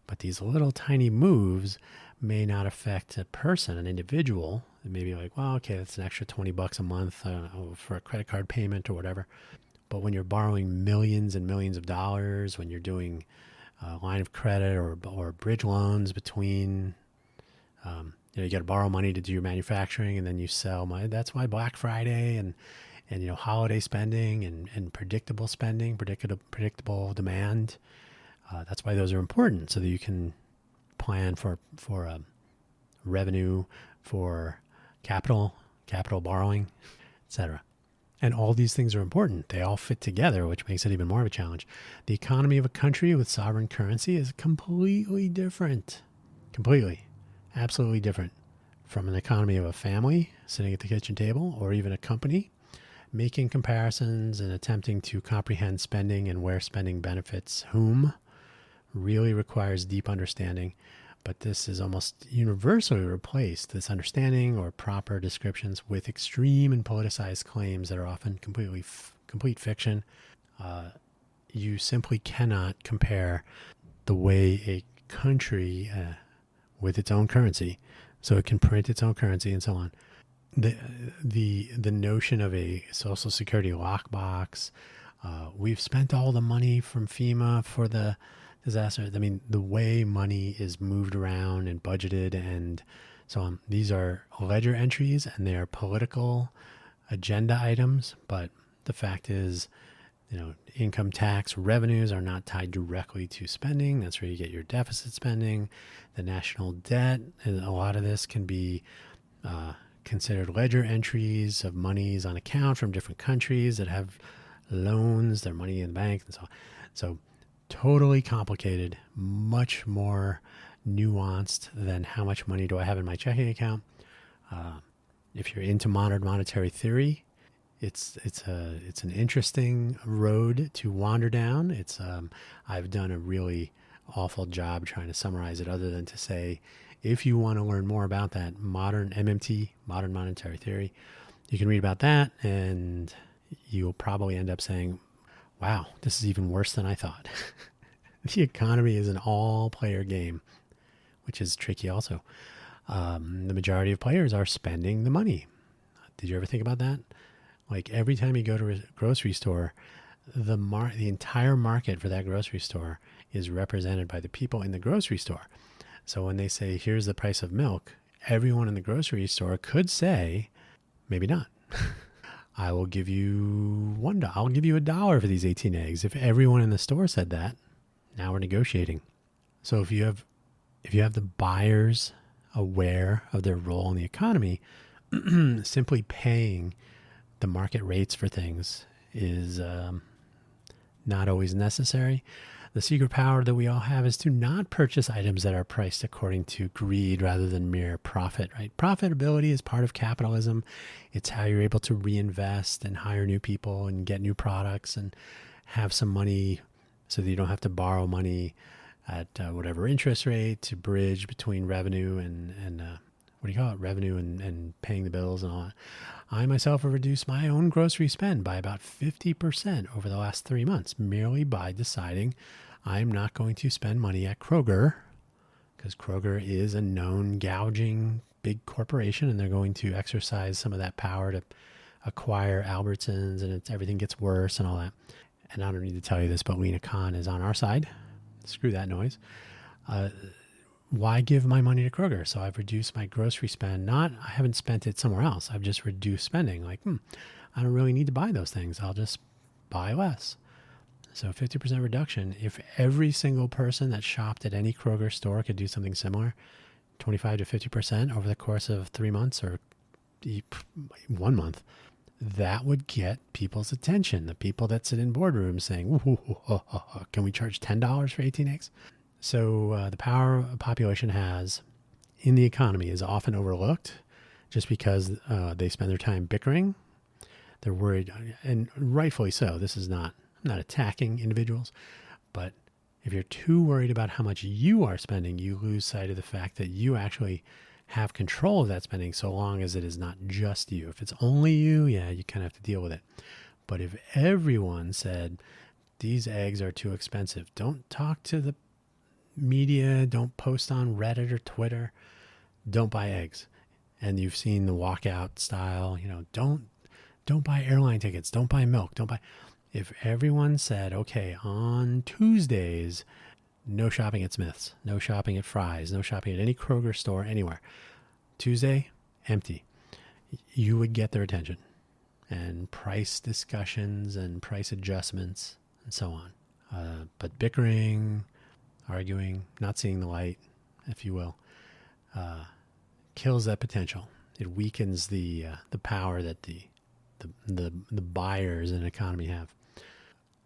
But these little tiny moves may not affect a person, an individual. It may be like, well, okay, that's an extra $20 a month for a credit card payment or whatever. But when you're borrowing millions and millions of dollars, when you're doing line of credit or bridge loans between, you got to borrow money to do your manufacturing and then you sell money. That's why Black Friday and and holiday spending and predictable spending, predictable demand. That's why those are important, so that you can plan for revenue, for capital borrowing, etc. And all these things are important. They all fit together, which makes it even more of a challenge. The economy of a country with sovereign currency is completely different. Completely. Absolutely different from an economy of a family sitting at the kitchen table, or even a company. Making comparisons and attempting to comprehend spending and where spending benefits whom really requires deep understanding. But this is almost universally replaced, this understanding or proper descriptions, with extreme and politicized claims that are often complete fiction. You simply cannot compare the way a country with its own currency, so it can print its own currency and so on. The notion of a Social Security lockbox. We've spent all the money from FEMA for the disaster. I mean, the way money is moved around and budgeted and so on. These are ledger entries and they are political agenda items. But the fact is, income tax revenues are not tied directly to spending. That's where you get your deficit spending, the national debt. And a lot of this can be considered ledger entries of monies on account from different countries that have loans, their money in the bank, and so on. So totally complicated, much more nuanced than how much money do I have in my checking account. If you're into modern monetary theory, it's an interesting road to wander down. I've done a really awful job trying to summarize it, other than to say, if you want to learn more about that modern MMT, modern monetary theory, you can read about that, and you'll probably end up saying, wow, this is even worse than I thought. The economy is an all-player game, which is tricky also. The majority of players are spending the money. Did you ever think about that? Like every time you go to a grocery store, the entire market for that grocery store is represented by the people in the grocery store. So when they say, here's the price of milk, everyone in the grocery store could say, maybe not. I will give you I'll give you $1 for these 18 eggs. If everyone in the store said that, now we're negotiating. So if you have the buyers aware of their role in the economy, simply paying the market rates for things is not always necessary. The secret power that we all have is to not purchase items that are priced according to greed rather than mere profit, right? Profitability is part of capitalism. It's how you're able to reinvest and hire new people and get new products and have some money so that you don't have to borrow money at whatever interest rate to bridge between revenue and revenue and paying the bills and all that. I myself have reduced my own grocery spend by about 50% over the last 3 months, merely by deciding I'm not going to spend money at Kroger, because Kroger is a known gouging big corporation, and they're going to exercise some of that power to acquire Albertsons, and everything gets worse and all that. And I don't need to tell you this, but Lena Khan is on our side. Screw that noise. Why give my money to Kroger? So I've reduced my grocery spend. I haven't spent it somewhere else. I've just reduced spending. Like, I don't really need to buy those things. I'll just buy less. So 50% reduction. If every single person that shopped at any Kroger store could do something similar, 25 to 50% over the course of 3 months or 1 month, that would get people's attention. The people that sit in boardrooms saying, can we charge $10 for 18 eggs? So the power a population has in the economy is often overlooked just because they spend their time bickering. They're worried, and rightfully so. I'm not attacking individuals, but if you're too worried about how much you are spending, you lose sight of the fact that you actually have control of that spending, so long as it is not just you. If it's only you, you kind of have to deal with it. But if everyone said, these eggs are too expensive, don't talk to the media, don't post on Reddit or Twitter, don't buy eggs. And you've seen the walkout style, don't buy airline tickets, don't buy milk, don't buy. If everyone said, okay, on Tuesdays, no shopping at Smith's, no shopping at Fry's, no shopping at any Kroger store anywhere. Tuesday, empty. You would get their attention. and price discussions and price adjustments and so on. But bickering, arguing, not seeing the light, if you will, kills that potential. It weakens the power that the buyers in an economy have.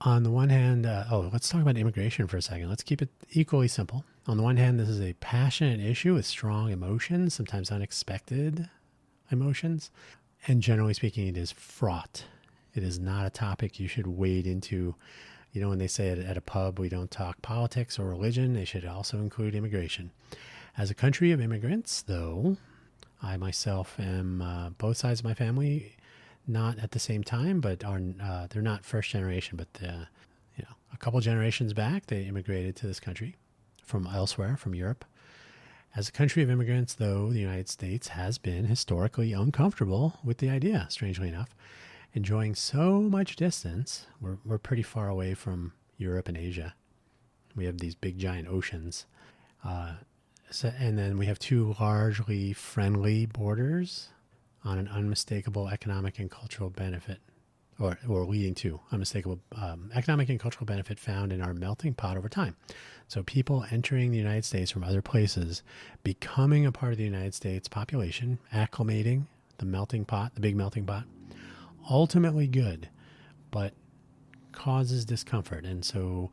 On the one hand, let's talk about immigration for a second. Let's keep it equally simple. On the one hand, this is a passionate issue with strong emotions, sometimes unexpected emotions. And generally speaking, it is fraught. It is not a topic you should wade into. You know, when they say at a pub, we don't talk politics or religion, they should also include immigration. As a country of immigrants, though, I myself am both sides of my family, not at the same time, but they're not first generation, but a couple generations back, they immigrated to this country from elsewhere, from Europe. As a country of immigrants, though, the United States has been historically uncomfortable with the idea, strangely enough. Enjoying so much distance, we're pretty far away from Europe and Asia. We have these big giant oceans. And then we have two largely friendly borders on an unmistakable economic and cultural benefit, or leading to unmistakable economic and cultural benefit found in our melting pot over time. So people entering the United States from other places, becoming a part of the United States population, acclimating the melting pot, the big melting pot, ultimately good, but causes discomfort. And so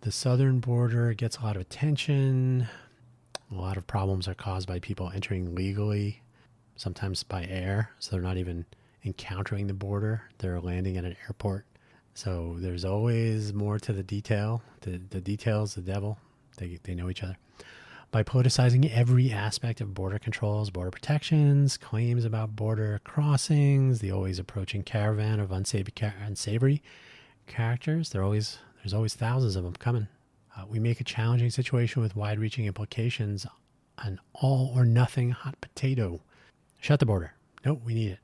the southern border gets a lot of attention. A lot of problems are caused by people entering legally, sometimes by air. So they're not even encountering the border. They're landing at an airport. So there's always more to the detail. The details, the devil, they know each other. By politicizing every aspect of border controls, border protections, claims about border crossings, the always approaching caravan of unsavory characters, there's always thousands of them coming. We make a challenging situation with wide-reaching implications an all-or-nothing hot potato. Shut the border. Nope, we need it.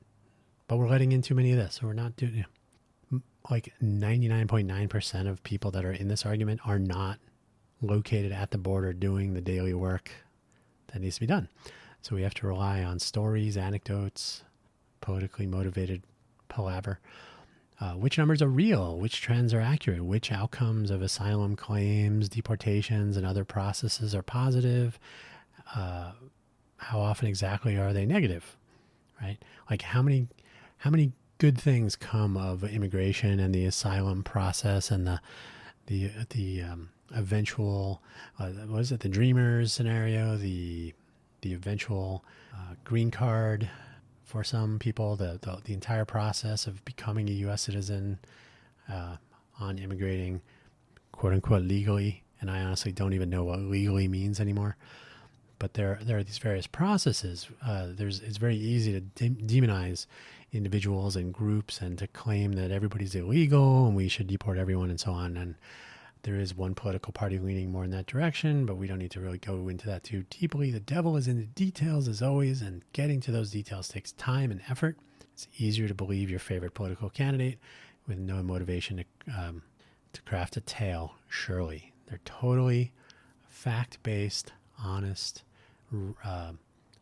But we're letting in too many of this, so we're not doing it. Like 99.9% of people that are in this argument are not located at the border doing the daily work that needs to be done. So we have to rely on stories, anecdotes, politically motivated palaver. Which numbers are real? Which trends are accurate? Which outcomes of asylum claims, deportations, and other processes are positive? How often exactly are they negative? Right? Like how many good things come of immigration and the asylum process and the eventual the Dreamers scenario, the eventual green card for some people, the entire process of becoming a U.S. citizen on immigrating, quote unquote, legally. And I honestly don't even know what legally means anymore. But there are these various processes. It's very easy to demonize individuals and groups and to claim that everybody's illegal and we should deport everyone and so on. And there is one political party leaning more in that direction, but we don't need to really go into that too deeply. The devil is in the details, as always, and getting to those details takes time and effort. It's easier to believe your favorite political candidate with no motivation to craft a tale, surely. They're totally fact-based, honest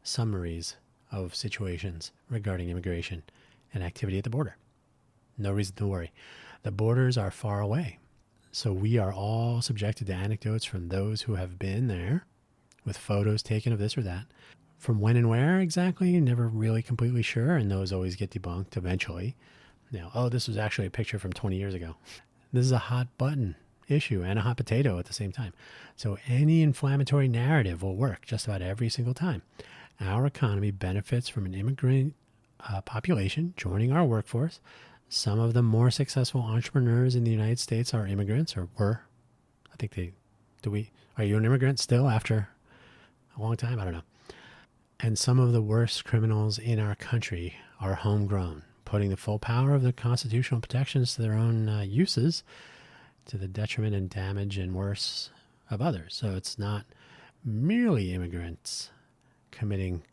summaries of situations regarding immigration and activity at the border. No reason to worry. The borders are far away. So we are all subjected to anecdotes from those who have been there with photos taken of this or that. From when and where exactly, never really completely sure, and those always get debunked eventually. This was actually a picture from 20 years ago. This is a hot button issue and a hot potato at the same time. So any inflammatory narrative will work just about every single time. Our economy benefits from an immigrant population joining our workforce. Some of the more successful entrepreneurs in the United States are immigrants, or were. I think are you an immigrant still after a long time? I don't know. And some of the worst criminals in our country are homegrown, putting the full power of the constitutional protections to their own uses, to the detriment and damage and worse of others. So it's not merely immigrants committing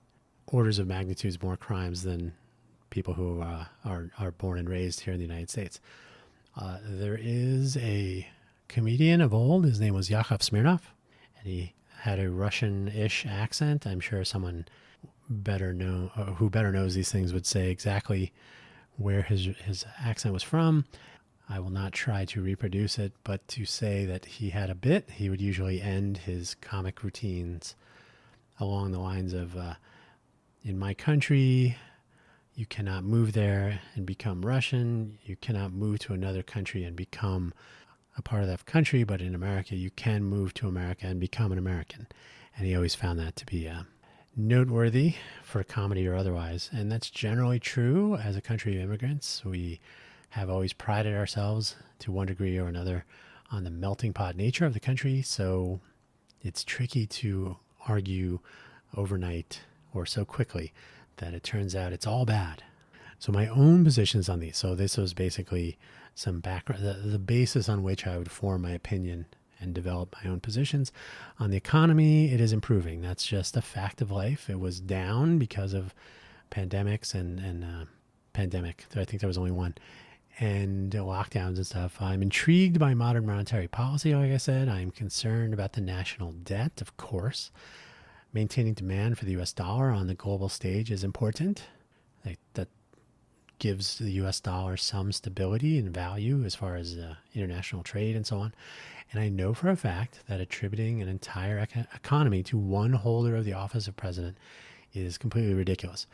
orders of magnitudes more crimes than people who are born and raised here in the United States. There is a comedian of old. His name was Yakov Smirnoff, and he had a Russian-ish accent. I'm sure someone who better knows these things would say exactly where his accent was from. I will not try to reproduce it, but to say that he had a bit, he would usually end his comic routines along the lines of, in my country, you cannot move there and become Russian. You cannot move to another country and become a part of that country, but in America, you can move to America and become an American. And he always found that to be noteworthy for comedy or otherwise. And that's generally true as a country of immigrants. We have always prided ourselves to one degree or another on the melting pot nature of the country. So it's tricky to argue overnight or so quickly that it turns out it's all bad. So my own positions on these. So this was basically some background, the basis on which I would form my opinion and develop my own positions. On the economy, it is improving. That's just a fact of life. It was down because of pandemics and pandemic. I think there was only one. And lockdowns and stuff. I'm intrigued by modern monetary policy, like I said. I'm concerned about the national debt, of course. Maintaining demand for the U.S. dollar on the global stage is important. That gives the U.S. dollar some stability and value as far as international trade and so on. And I know for a fact that attributing an entire economy to one holder of the office of president is completely ridiculous.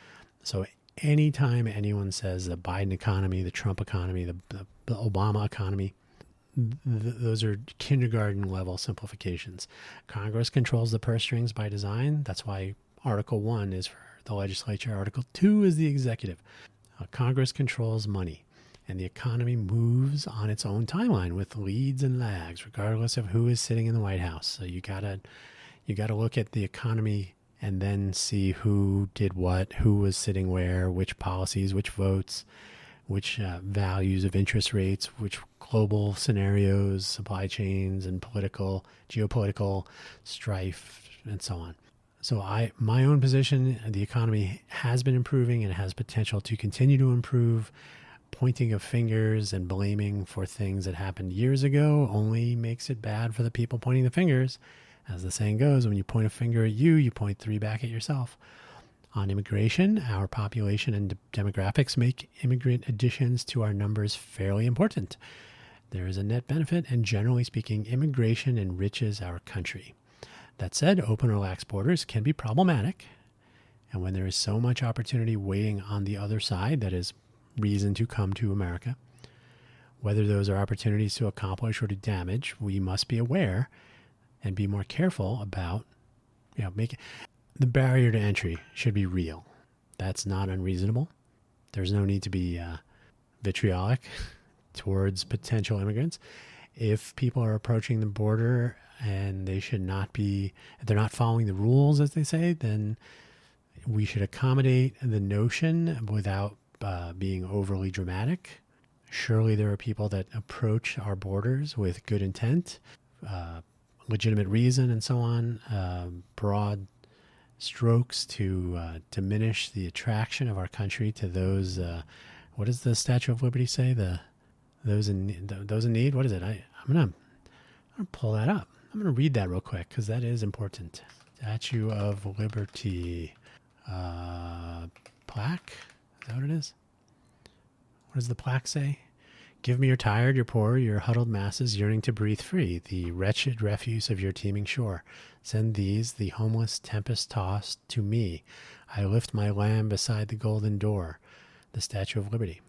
So anytime anyone says the Biden economy, the Trump economy, the Obama economy, those are kindergarten level simplifications. Congress controls the purse strings by design. That's why Article 1 is for the legislature. Article 2 is the executive. Congress controls money, and the economy moves on its own timeline with leads and lags, regardless of who is sitting in the White House. So you gotta look at the economy and then see who did what, who was sitting where, which policies, which votes, which values of interest rates, which global scenarios, supply chains, and geopolitical strife, and so on. So my own position, the economy has been improving and it has potential to continue to improve. Pointing of fingers and blaming for things that happened years ago only makes it bad for the people pointing the fingers. As the saying goes, when you point a finger at you, you point 3 back at yourself. On immigration, our population and demographics make immigrant additions to our numbers fairly important. There is a net benefit, and generally speaking, immigration enriches our country. That said, open or lax borders can be problematic, and when there is so much opportunity waiting on the other side, that is reason to come to America, whether those are opportunities to accomplish or to damage, we must be aware and be more careful about, making the barrier to entry should be real. That's not unreasonable. There's no need to be vitriolic towards potential immigrants. If people are approaching the border and they should not be, if they're not following the rules, as they say, then we should accommodate the notion without being overly dramatic. Surely there are people that approach our borders with good intent, legitimate reason, and so on, broad strokes to diminish the attraction of our country to those. What does the Statue of Liberty say? Those in need. What is it? I'm gonna pull that up. I'm gonna read that real quick because that is important. Statue of Liberty plaque. Is that what it is? What does the plaque say? Give me your tired, your poor, your huddled masses yearning to breathe free, the wretched refuse of your teeming shore. Send these, the homeless, tempest-tossed, to me. I lift my lamb beside the golden door. The Statue of Liberty,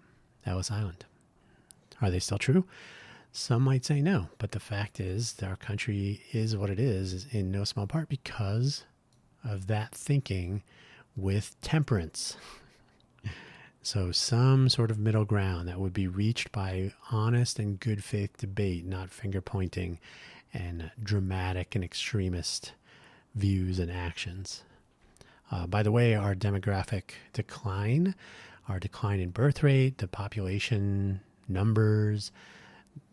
Ellis Island. Are they still true? Some might say no, but the fact is that our country is what it is in no small part because of that thinking with temperance. So some sort of middle ground that would be reached by honest and good faith debate, not finger pointing and dramatic and extremist views and actions. By the way, our demographic decline, our decline in birth rate, the population numbers,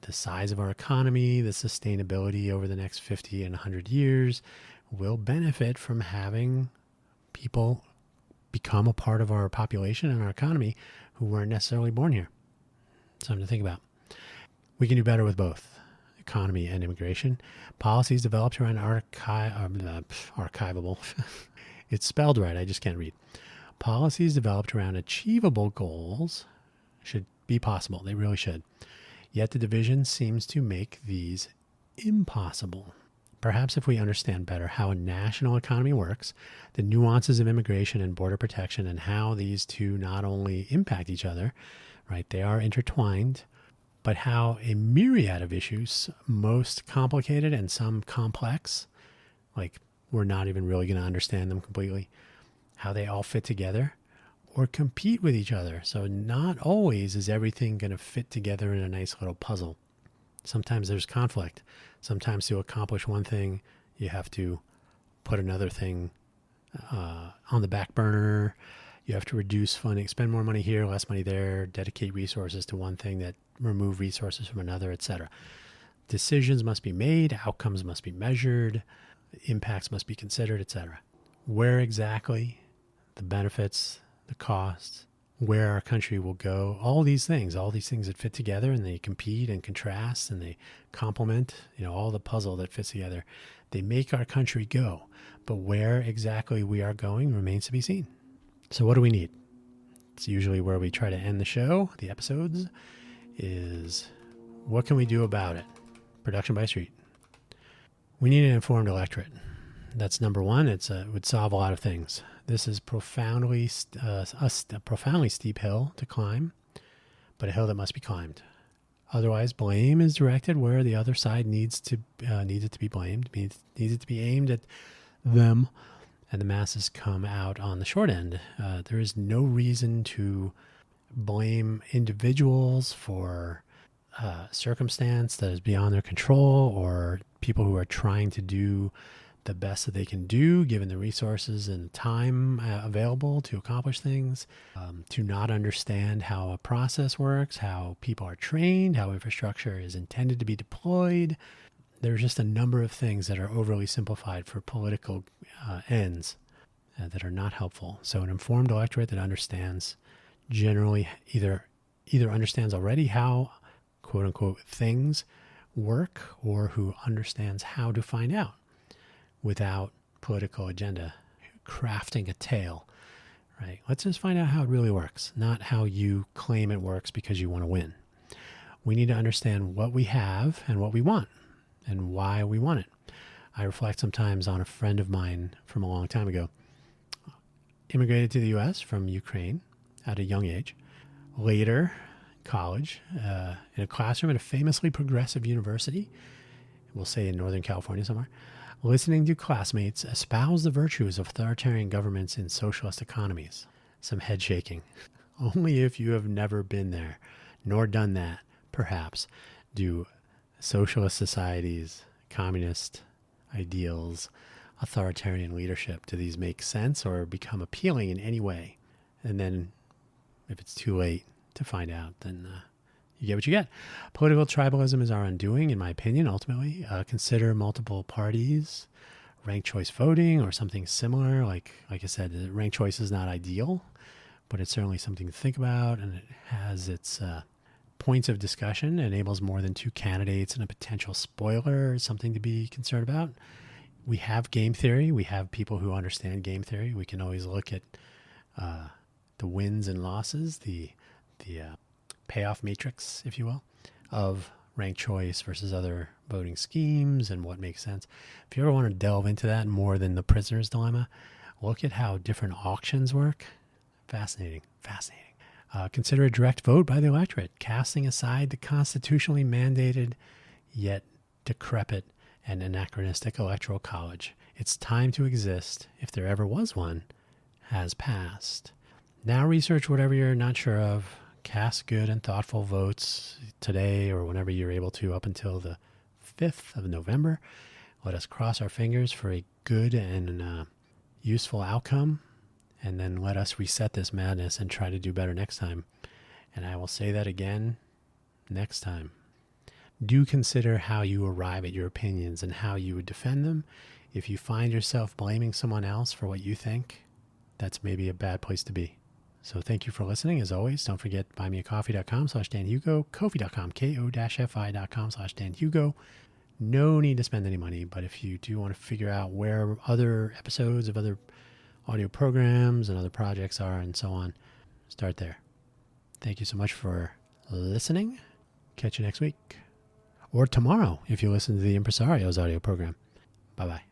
the size of our economy, the sustainability over the next 50 and 100 years will benefit from having people become a part of our population and our economy who weren't necessarily born here. Something to think about. We can do better with both economy and immigration. Policies developed around archivable. It's spelled right. I just can't read. Policies developed around achievable goals should be possible. They really should. Yet the division seems to make these impossible. Perhaps if we understand better how a national economy works, the nuances of immigration and border protection, and how these two not only impact each other, right, they are intertwined, but how a myriad of issues, most complicated and some complex, like we're not even really going to understand them completely, how they all fit together or compete with each other. So not always is everything going to fit together in a nice little puzzle. Sometimes there's conflict. Sometimes to accomplish one thing, you have to put another thing on the back burner. You have to reduce funding, spend more money here, less money there, dedicate resources to one thing that remove resources from another, etc. Decisions must be made, outcomes must be measured, impacts must be considered, etc. Where exactly, the benefits, the costs, where our country will go, all these things that fit together, and they compete and contrast and they complement, all the puzzle that fits together. They make our country go, but where exactly we are going remains to be seen. So what do we need? It's usually where we try to end the show, the episodes, is what can we do about it? Production by Street. We need an informed electorate. That's number one. It would solve a lot of things. This is a profoundly steep hill to climb, but a hill that must be climbed. Otherwise, blame is directed where the other side needs it to be blamed, needs it to be aimed at them, and the masses come out on the short end. There is no reason to blame individuals for circumstance that is beyond their control, or people who are trying to do the best that they can do given the resources and time available to accomplish things, to not understand how a process works, how people are trained, how infrastructure is intended to be deployed. There's just a number of things that are overly simplified for political ends that are not helpful. So an informed electorate that understands, generally either understands already how quote unquote things work, or who understands how to find out without political agenda, crafting a tale, right? Let's just find out how it really works, not how you claim it works because you want to win. We need to understand what we have and what we want and why we want it. I reflect sometimes on a friend of mine from a long time ago, immigrated to the U.S. from Ukraine at a young age. Later, college, in a classroom at a famously progressive university, we'll say in Northern California somewhere, listening to classmates espouse the virtues of authoritarian governments in socialist economies. Some head shaking. Only if you have never been there, nor done that, perhaps, do socialist societies, communist ideals, authoritarian leadership, do these make sense or become appealing in any way? And then, if it's too late to find out, then you get what you get. Political tribalism is our undoing, in my opinion, ultimately. Consider multiple parties, ranked choice voting, or something similar. Like I said, ranked choice is not ideal, but it's certainly something to think about, and it has its points of discussion, enables more than two candidates and a potential spoiler, something to be concerned about. We have game theory. We have people who understand game theory. We can always look at the wins and losses, the payoff matrix, if you will, of ranked choice versus other voting schemes and what makes sense. If you ever want to delve into that more than the prisoner's dilemma, look at how different auctions work. Fascinating. Consider a direct vote by the electorate, casting aside the constitutionally mandated yet decrepit and anachronistic electoral college. Its time to exist, if there ever was one, has passed. Now research whatever you're not sure of. Cast good and thoughtful votes today or whenever you're able to up until the 5th of November. Let us cross our fingers for a good and useful outcome, and then let us reset this madness and try to do better next time. And I will say that again next time. Do consider how you arrive at your opinions and how you would defend them. If you find yourself blaming someone else for what you think, that's maybe a bad place to be. So thank you for listening. As always, don't forget buymeacoffee.com/DanHugo, Ko-fi.com, ko-fi.com/DanHugo. No need to spend any money, but if you do want to figure out where other episodes of other audio programs and other projects are and so on, start there. Thank you so much for listening. Catch you next week. Or tomorrow if you listen to the Impresario's audio program. Bye-bye.